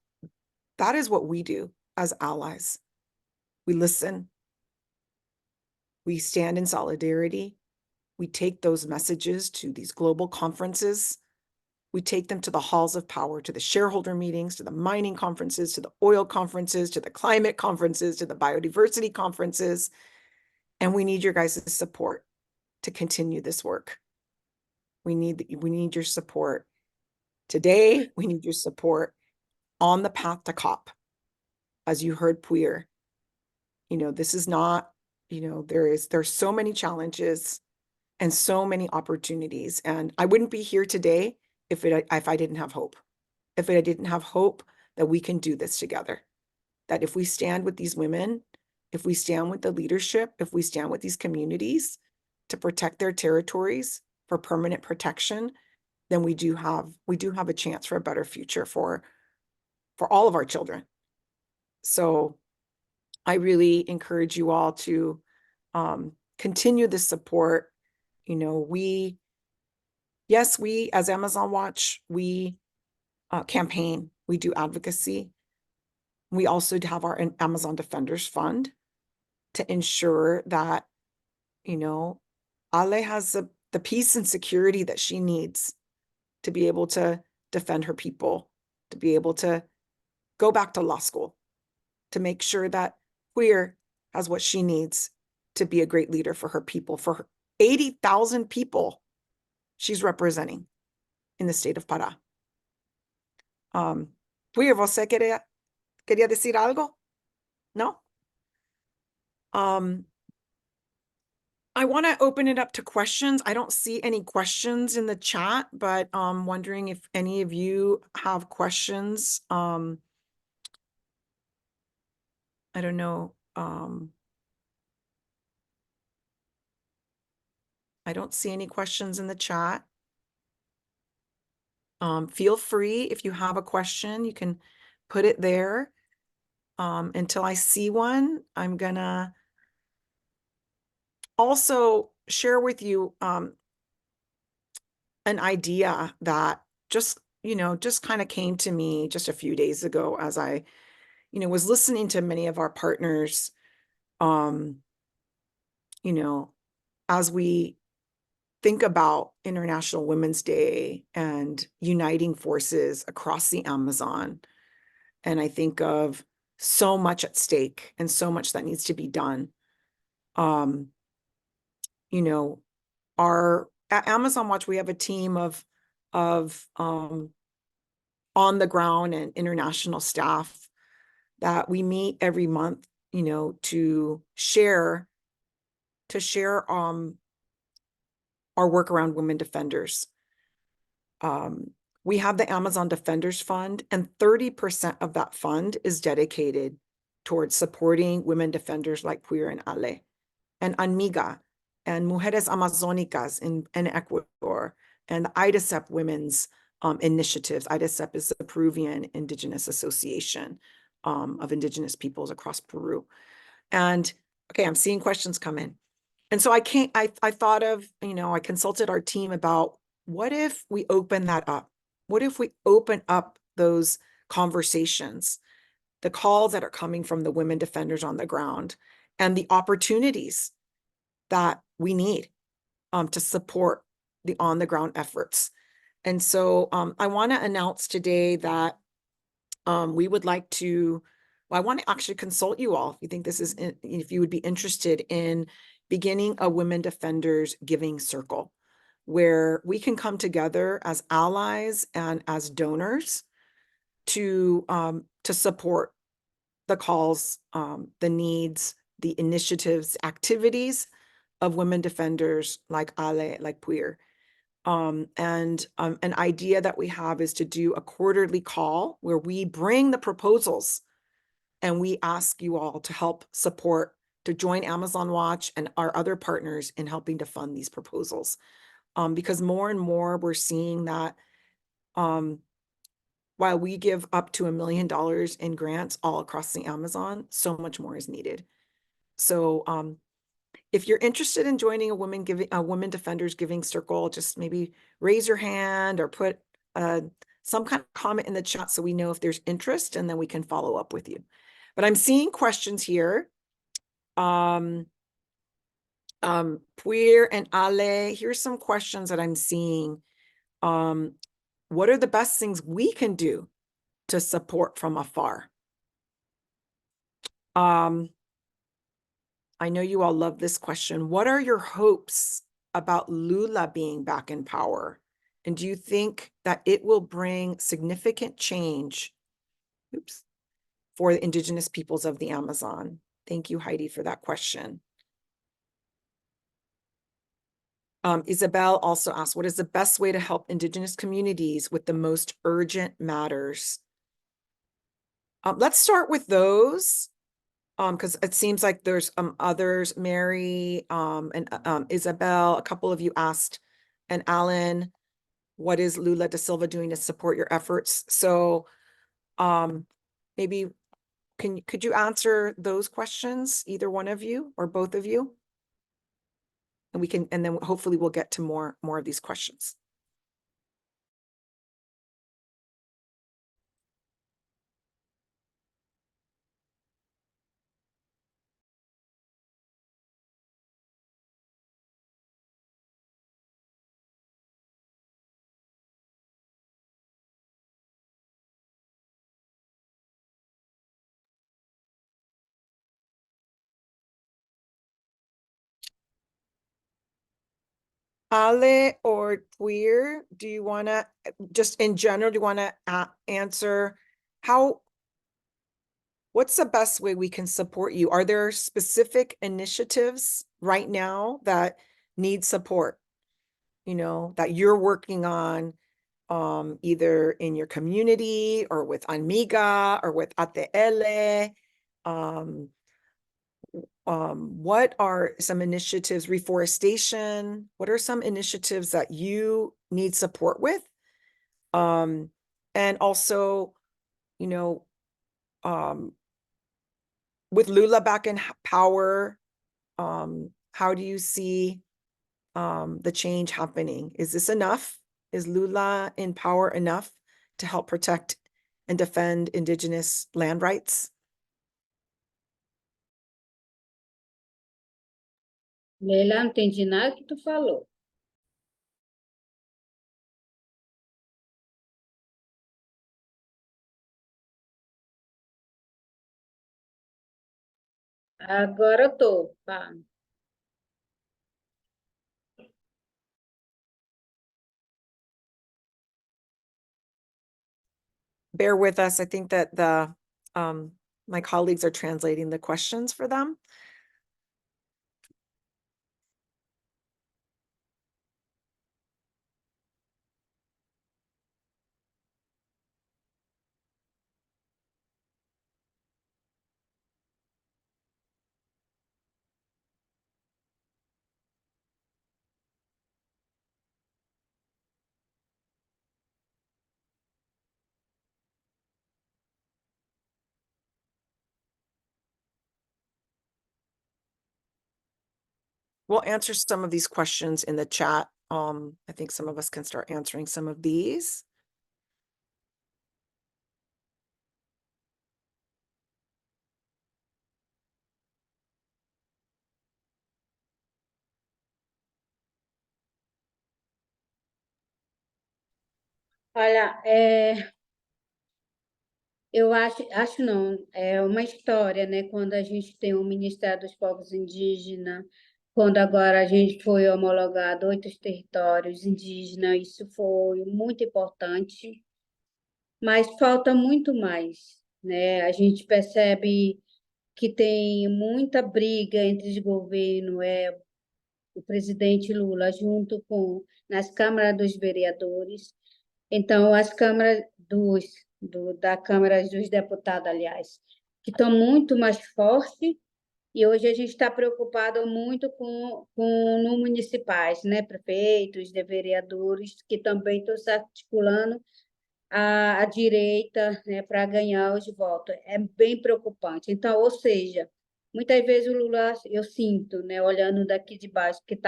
that is what we do as allies. We listen. We stand in solidarity. We take those messages to these global conferences. We take them to the halls of power, to the shareholder meetings, to the mining conferences, to the oil conferences, to the climate conferences, to the biodiversity conferences. And we need your guys' support to continue this work. We need your support today. We need your support on the path to COP. As you heard Puir, this is not, there's so many challenges and so many opportunities. And I wouldn't be here today if I didn't have hope. If I didn't have hope that we can do this together. That if we stand with these women, if we stand with the leadership, if we stand with these communities to protect their territories for permanent protection, then we do have a chance for a better future for all of our children. So I really encourage you all to continue this support. We as Amazon Watch, we campaign, we do advocacy. We also have our Amazon Defenders Fund to ensure that, Ale has the peace and security that she needs to be able to defend her people, to be able to go back to law school, to make sure that Puir has what she needs to be a great leader for her people, for her 80,000 people she's representing in the state of Pará. Puir, você queria decir algo? No? I want to open it up to questions. I don't see any questions in the chat, but I'm wondering if any of you have questions. I don't know. I don't see any questions in the chat. Feel free, if you have a question, you can put it there. Until I see one, I'm gonna also share with you an idea that just kind of came to me just a few days ago as I, was listening to many of our partners, as we think about International Women's Day and uniting forces across the Amazon. And I think of so much at stake and so much that needs to be done. At Amazon Watch, we have a team of on the ground and international staff that we meet every month, to share our work around women defenders. We have the Amazon Defenders Fund, and 30% of that fund is dedicated towards supporting women defenders like Puir and Ale, and Anmiga, and Mujeres Amazónicas in Ecuador, and the IDACEP women's initiatives. IDACEP is the Peruvian Indigenous Association of Indigenous peoples across Peru. And okay, I'm seeing questions come in. And so I thought of, I consulted our team about what if we open that up? What if we open up those conversations the calls that are coming from the women defenders on the ground and the opportunities that we need to support the on-the-ground efforts. And so I want to announce today that we would like to, well, I want to actually consult you all if you think this is, if you would be interested in beginning a Women Defenders Giving Circle, where we can come together as allies and as donors to support the calls, the needs, the initiatives, activities of women defenders like Ale, like Puir. And an idea that we have is to do a quarterly call where we bring the proposals and we ask you all to help support, to join Amazon Watch and our other partners in helping to fund these proposals. Because more and more we're seeing that while we give up to $1 million in grants all across the Amazon, so much more is needed. So if you're interested in joining a Women Defenders Giving Circle, just maybe raise your hand or put some kind of comment in the chat so we know if there's interest, and then we can follow up with you. But I'm seeing questions here. Puir and Ale, here's some questions that I'm seeing. What are the best things we can do to support from afar? I know you all love this question. What are your hopes about Lula being back in power? And do you think that it will bring significant change, for the indigenous peoples of the Amazon? Thank you, Heidi, for that question. Isabel also asked, what is the best way to help indigenous communities with the most urgent matters? Let's start with those. Because it seems like there's others, Mary and Isabel, a couple of you asked, and Alan, what is Lula da Silva doing to support your efforts? So maybe could you answer those questions, either one of you or both of you? And we can, and then hopefully we'll get to more of these questions. Ale or Puir, do you want to, just in general, do you want to answer what's the best way we can support you? Are there specific initiatives right now that need support, that you're working on, either in your community or with Amiga or with ATL? What are some initiatives, reforestation? What are some initiatives that you need support with? And also, with Lula back in power, how do you see the change happening? Is this enough? Is Lula in power enough to help protect and defend indigenous land rights? Leila, não entendi nada que tu falou. Agora eu tô, pá. Bear with us. I think that my colleagues are translating the questions for them. We'll answer some of these questions in the chat. I think some of us can start answering some of these. Olha, eu acho não, é uma história, né? Quando a gente tem o Ministério dos Povos Indígenas, quando agora a gente foi homologado 8 territórios indígenas, isso foi muito importante, mas falta muito mais, né? A gente percebe que tem muita briga entre os governos, o presidente Lula junto com nas câmaras dos vereadores. Então, as câmaras da Câmara dos Deputados, aliás, que estão muito mais fortes, e hoje a gente está preocupado muito com no municipais, né? Prefeitos, de vereadores, que também estão se articulando à direita, né, para ganhar os votos. É bem preocupante. Então, ou seja, muitas vezes o Lula, eu sinto, né, olhando daqui de baixo, que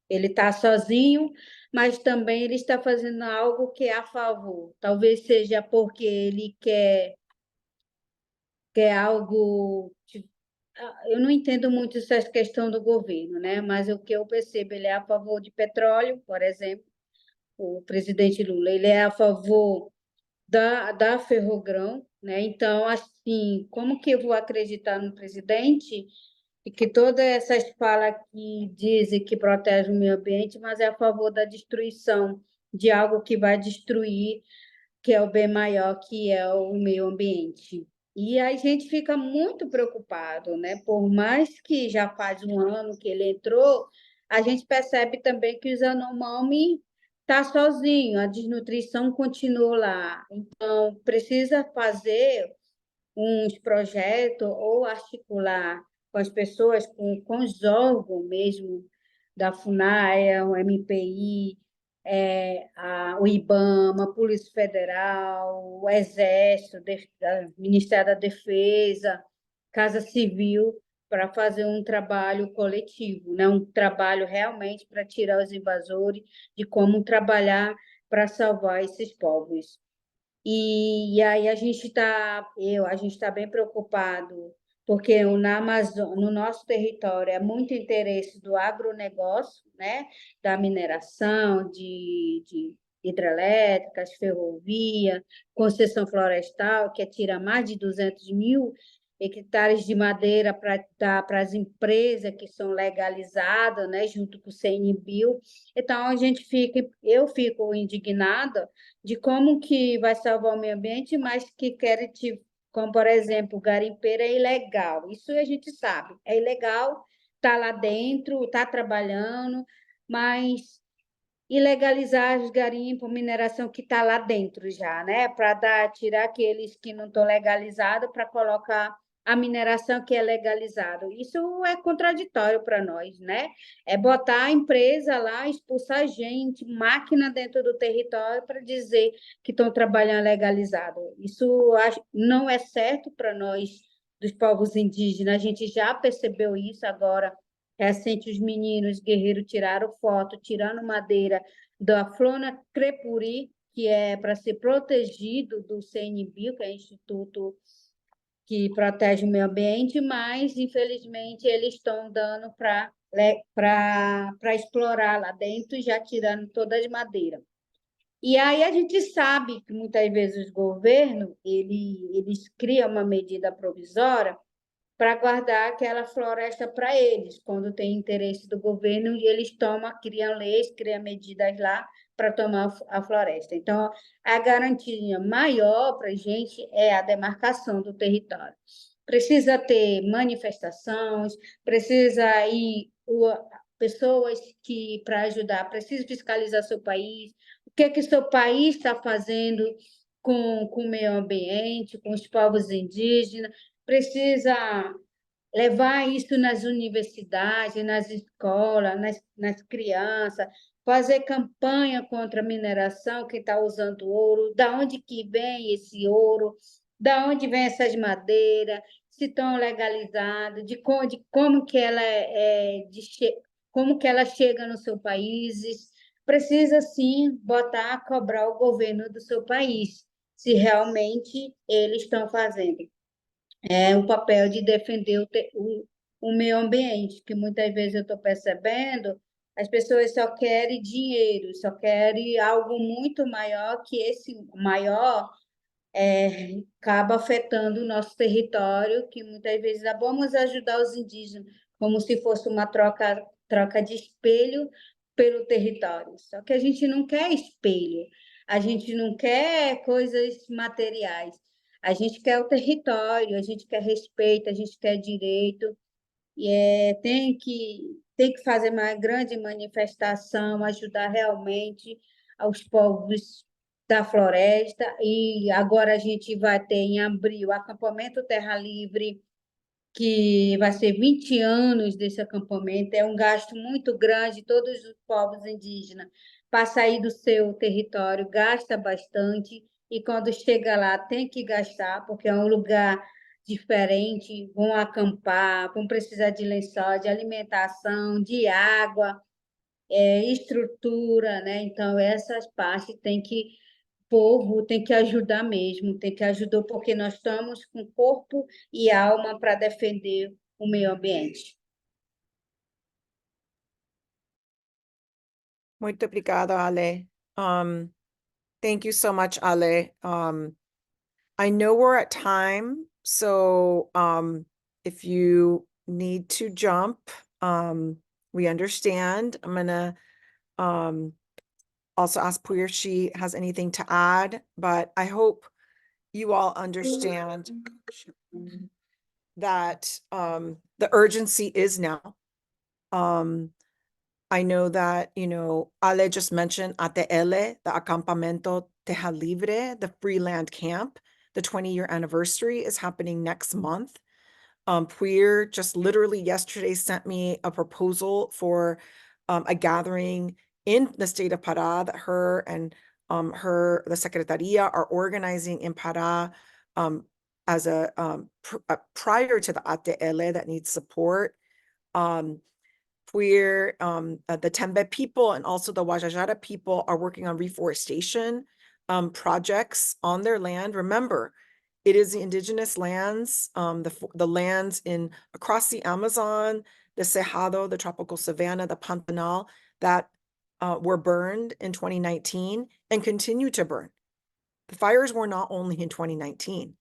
ele está sozinho, mas também ele está fazendo algo que é a favor. Talvez seja porque ele quer algo. Eu não entendo muito essa questão do governo, né? Mas o que eu percebo, ele é a favor de petróleo, por exemplo, o presidente Lula, ele é a favor da Ferrogrão, né? Então, assim, como que eu vou acreditar no presidente e que todas essas falas que dizem que protege o meio ambiente, mas é a favor da destruição de algo que vai destruir, que é o bem maior, que é o meio ambiente. E a gente fica muito preocupado, né? Por mais que já faz um ano que ele entrou, a gente percebe também que o Yanomami está sozinho, a desnutrição continua lá. Então, precisa fazer uns projetos ou articular com as pessoas, com os órgãos mesmo da FUNAI, o MPI, o IBAMA, a Polícia Federal, o Exército, o Ministério da Defesa, Casa Civil, para fazer um trabalho coletivo, né? Um trabalho realmente para tirar os invasores, de como trabalhar para salvar esses povos. E aí a gente está bem preocupado, porque na Amazônia, no nosso território, é muito interesse do agronegócio, né? Da mineração, de hidrelétricas, ferrovia, concessão florestal, que tira mais de 200.000 hectares de madeira para dar para as empresas que são legalizadas, né? Junto com o CNBio. Então, eu fico indignada de como que vai salvar o meio ambiente, mas que querem, como por exemplo, garimpeiro é ilegal. Isso a gente sabe, é ilegal, está lá dentro, está trabalhando, mas ilegalizar os garimpos, mineração que está lá dentro já, né? Para tirar aqueles que não estão legalizados para colocar a mineração que é legalizada. Isso é contraditório para nós, né? É botar a empresa lá, expulsar gente, máquina dentro do território para dizer que estão trabalhando legalizado. Isso não é certo para nós dos povos indígenas. A gente já percebeu isso agora. Recente, os meninos guerreiros tiraram foto, tirando madeira da Flona Crepuri, que é para ser protegido do CNBio, que é o Instituto que protege o meio ambiente, mas, infelizmente, eles estão dando para explorar lá dentro, já tirando todas as madeiras. E aí a gente sabe que, muitas vezes, os governos eles criam uma medida provisória para guardar aquela floresta para eles, quando tem interesse do governo, e eles criam leis, criam medidas lá para tomar a floresta. Então, a garantia maior para a gente é a demarcação do território. Precisa ter manifestações, precisa ir pessoas que para ajudar, precisa fiscalizar seu país, o que seu país está fazendo com o meio ambiente, com os povos indígenas, precisa levar isso nas universidades, nas escolas, nas crianças, fazer campanha contra a mineração que está usando ouro, da onde que vem esse ouro, da onde vem essas madeiras, se estão legalizadas, de como que ela como que ela chega no seu país. Precisa sim cobrar o governo do seu país, se realmente eles estão fazendo o papel de defender o meio ambiente, que muitas vezes eu estou percebendo As pessoas só querem dinheiro, só querem algo muito maior, que esse maior acaba afetando o nosso território, que muitas vezes vamos ajudar os indígenas como se fosse uma troca de espelho pelo território. Só que a gente não quer espelho, a gente não quer coisas materiais, a gente quer o território, a gente quer respeito, a gente quer direito, e tem que fazer uma grande manifestação, ajudar realmente aos povos da floresta. E agora a gente vai ter em abril o acampamento Terra Livre, que vai ser 20 anos desse acampamento. É um gasto muito grande, todos os povos indígenas, para sair do seu território, gasta bastante, e quando chega lá tem que gastar, porque é um lugar diferente, vão acampar, vão precisar de lençol, de alimentação, de água, estrutura, né? Então, essas partes o povo tem que ajudar mesmo, tem que ajudar, porque nós estamos com corpo e alma para defender o meio ambiente. Muito obrigada, Ale. Thank you so much, Ale. I know we're at time, so if you need to jump, we understand. I'm gonna also ask Puya if she has anything to add, but I hope you all understand that the urgency is now. I know that, Ale just mentioned ATL, the Acampamento Teja Libre, the free land camp. The 20-year anniversary is happening next month. Puir just literally yesterday sent me a proposal for a gathering in the state of Pará that her and the Secretaría are organizing in Pará as prior to the ATL that needs support. Puir, the Tembe people and also the Guajajara people are working on reforestation projects on their land. Remember, it is the indigenous lands, the lands across the Amazon, the Cerrado, the tropical savanna, the Pantanal, that were burned in 2019 and continue to burn. The fires were not only in 2019,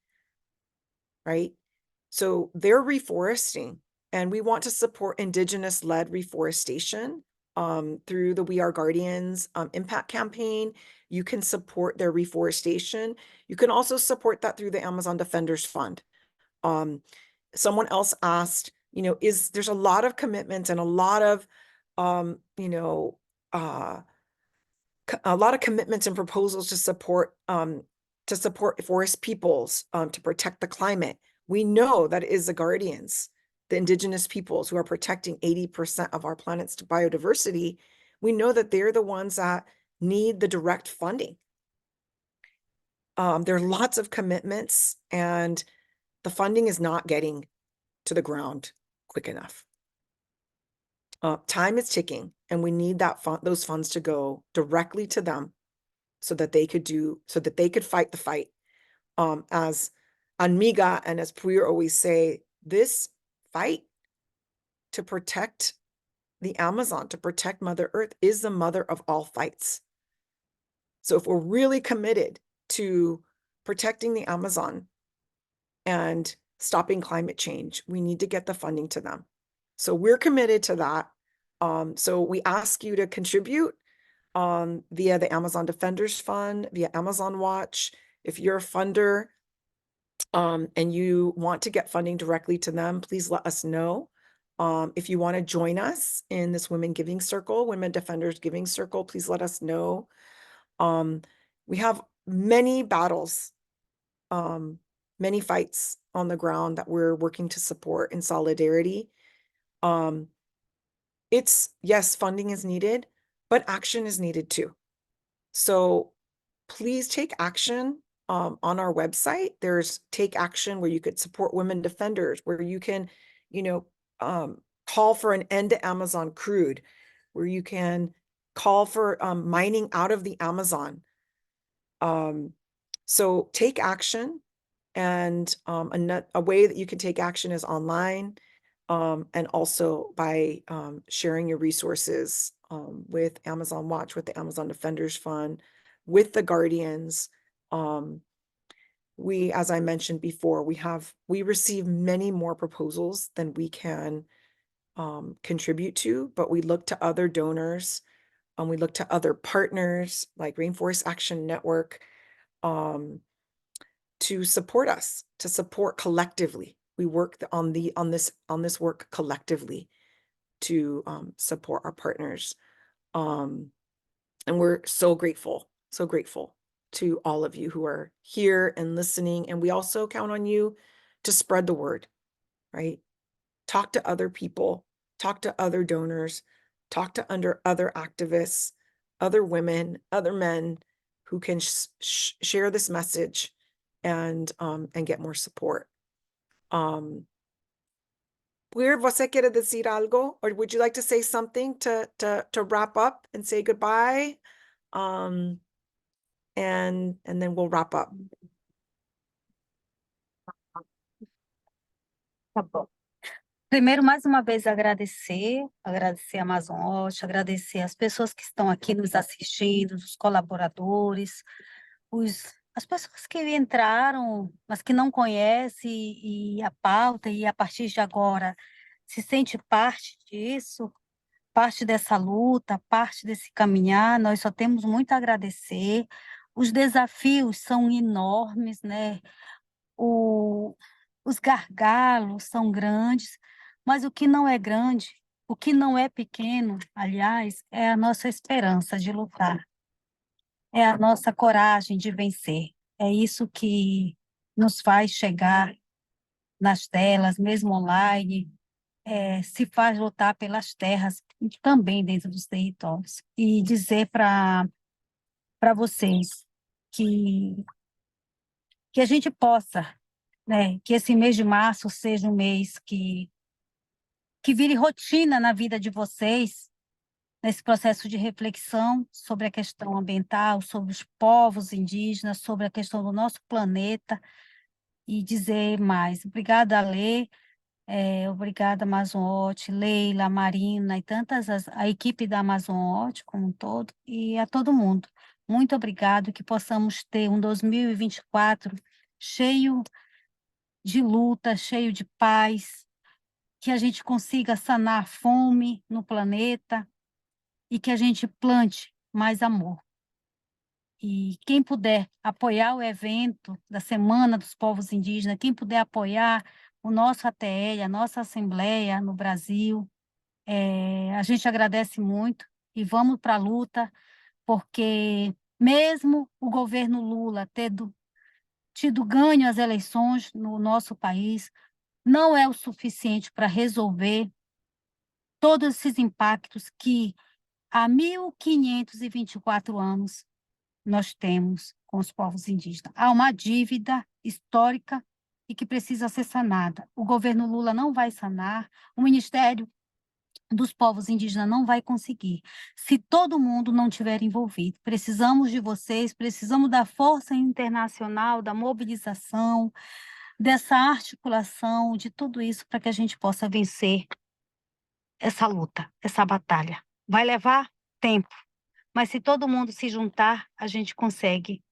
right? So they're reforesting, and we want to support indigenous-led reforestation through the We Are Guardians impact campaign. You can support their reforestation. You can also support that through the Amazon Defenders Fund. Someone else asked, there's a lot of commitments and a lot of, commitments and proposals to support forest peoples, to protect the climate. We know that it is the guardians, the indigenous peoples who are protecting 80% of our planet's biodiversity. We know that they're the ones that need the direct funding. There are lots of commitments, and the funding is not getting to the ground quick enough. Time is ticking, and we need those funds to go directly to them so that they could fight the fight. As Anmiga and as Puir always say, this fight to protect the Amazon, to protect Mother Earth, is the mother of all fights. So if we're really committed to protecting the Amazon and stopping climate change, we need to get the funding to them. So we're committed to that. So we ask you to contribute via the Amazon Defenders Fund, via Amazon Watch. If you're a funder and you want to get funding directly to them, please let us know. If you want to join us in this Women Giving Circle, Women Defenders Giving Circle, please let us know. We have many battles, many fights on the ground that we're working to support in solidarity. Yes, funding is needed, but action is needed too. So please take action. On our website, there's Take Action, where you could support women defenders, where you can, call for an end to Amazon crude, where you can call for mining out of the Amazon. So take action, and a way that you can take action is online, and also by sharing your resources with Amazon Watch, with the Amazon Defenders Fund, with the Guardians. We, as I mentioned before, we receive many more proposals than we can contribute to, but we look to other donors, and we look to other partners like Rainforest Action Network to support us, to support collectively. We work on this work collectively to support our partners. And we're so grateful to all of you who are here and listening. And we also count on you to spread the word, right? Talk to other people, talk to other donors, talk to other activists, other women, other men who can share this message and get more support. Puir, você quiere decir algo? Or would you like to say something to wrap up and say goodbye? And then we'll wrap up. Tá bom. Primeiro, mais uma vez, agradecer a Amazon Watch, agradecer as pessoas que estão aqui nos assistindo, os colaboradores, as pessoas que entraram, mas que não conhecem e a pauta, e a partir de agora se sente parte disso, parte dessa luta, parte desse caminhar. Nós só temos muito a agradecer. Os desafios são enormes, né? Os gargalos são grandes, mas o que não é grande, o que não é pequeno, aliás, é a nossa esperança de lutar, é a nossa coragem de vencer. É isso que nos faz chegar nas telas, mesmo online, se faz lutar pelas terras, também dentro dos territórios. E dizer para vocês que a gente possa, né, que esse mês de março seja um mês que vire rotina na vida de vocês, nesse processo de reflexão sobre a questão ambiental, sobre os povos indígenas, sobre a questão do nosso planeta, e dizer mais. Obrigada, Alê, obrigada, Amazon Watch, Leila, Marina e a equipe da Amazon Watch como um todo, e a todo mundo. Muito obrigado, que possamos ter um 2024 cheio de luta, cheio de paz, que a gente consiga sanar a fome no planeta e que a gente plante mais amor. E quem puder apoiar o evento da Semana dos Povos Indígenas, quem puder apoiar o nosso ATL, a nossa Assembleia no Brasil, a gente agradece muito e vamos para a luta, porque mesmo o governo Lula tendo tido ganho as eleições no nosso país, não é o suficiente para resolver todos esses impactos que há 1.524 anos nós temos com os povos indígenas. Há uma dívida histórica e que precisa ser sanada. O governo Lula não vai sanar, o Ministério dos Povos Indígenas não vai conseguir, se todo mundo não estiver envolvido. Precisamos de vocês, precisamos da força internacional, da mobilização, dessa articulação, de tudo isso, para que a gente possa vencer essa luta, essa batalha. Vai levar tempo, mas se todo mundo se juntar, a gente consegue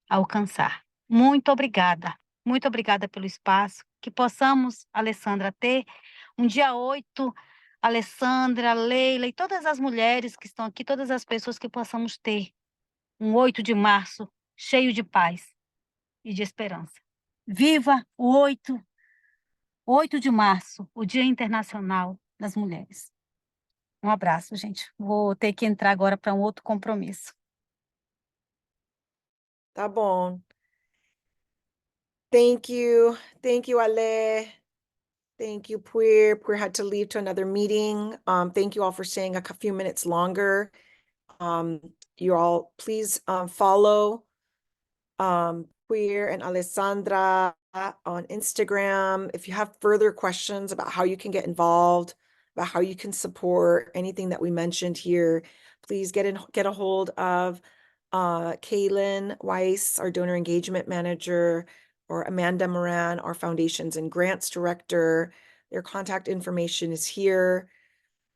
alcançar. Muito obrigada pelo espaço, que possamos, Alessandra, ter um dia 8, Alessandra, Leila e todas as mulheres que estão aqui, todas as pessoas, que possamos ter um 8 de março cheio de paz e de esperança. Viva o 8 de março, o Dia Internacional das Mulheres. Um abraço, gente. Vou ter que entrar agora para um outro compromisso. Tá bom. Thank you, Ale. Thank you, Puir. Puir had to leave to another meeting. Thank you all for staying a few minutes longer. You all please follow Puir and Alessandra on Instagram. If you have further questions about how you can get involved, about how you can support anything that we mentioned here, please get a hold of Kaylin Weiss, our donor engagement manager, or Amanda Moran, our foundations and grants director. Their contact information is here.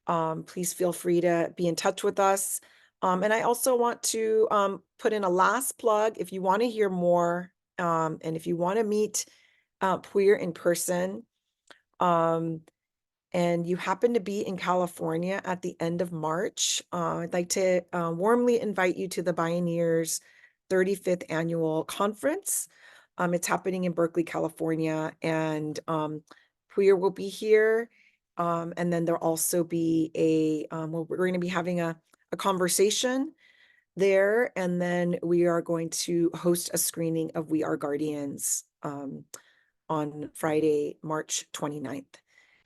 please feel free to be in touch with us. And I also want to put in a last plug. If you want to hear more, and if you want to meet Puir in person, and you happen to be in California at the end of March, I'd like to warmly invite you to the Bioneers 35th Annual Conference. It's happening in Berkeley, California, and Puir will be here. And then there'll also be we're going to be having a conversation there, and then we are going to host a screening of We Are Guardians on Friday, March 29th.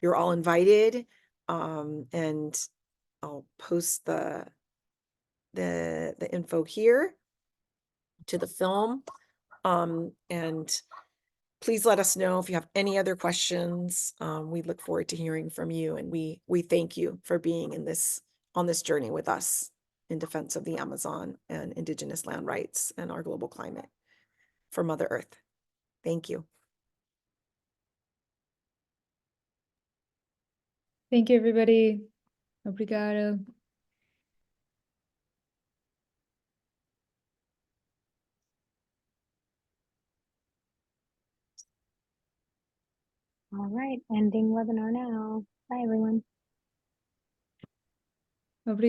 You're all invited, and I'll post the info here to the film. And please let us know if you have any other questions. We look forward to hearing from you, and we thank you for being on this journey with us in defense of the Amazon and Indigenous land rights and our global climate for Mother Earth. Thank you. Thank you, everybody. Obrigado. All right, ending webinar now. Bye, everyone. Obrigado.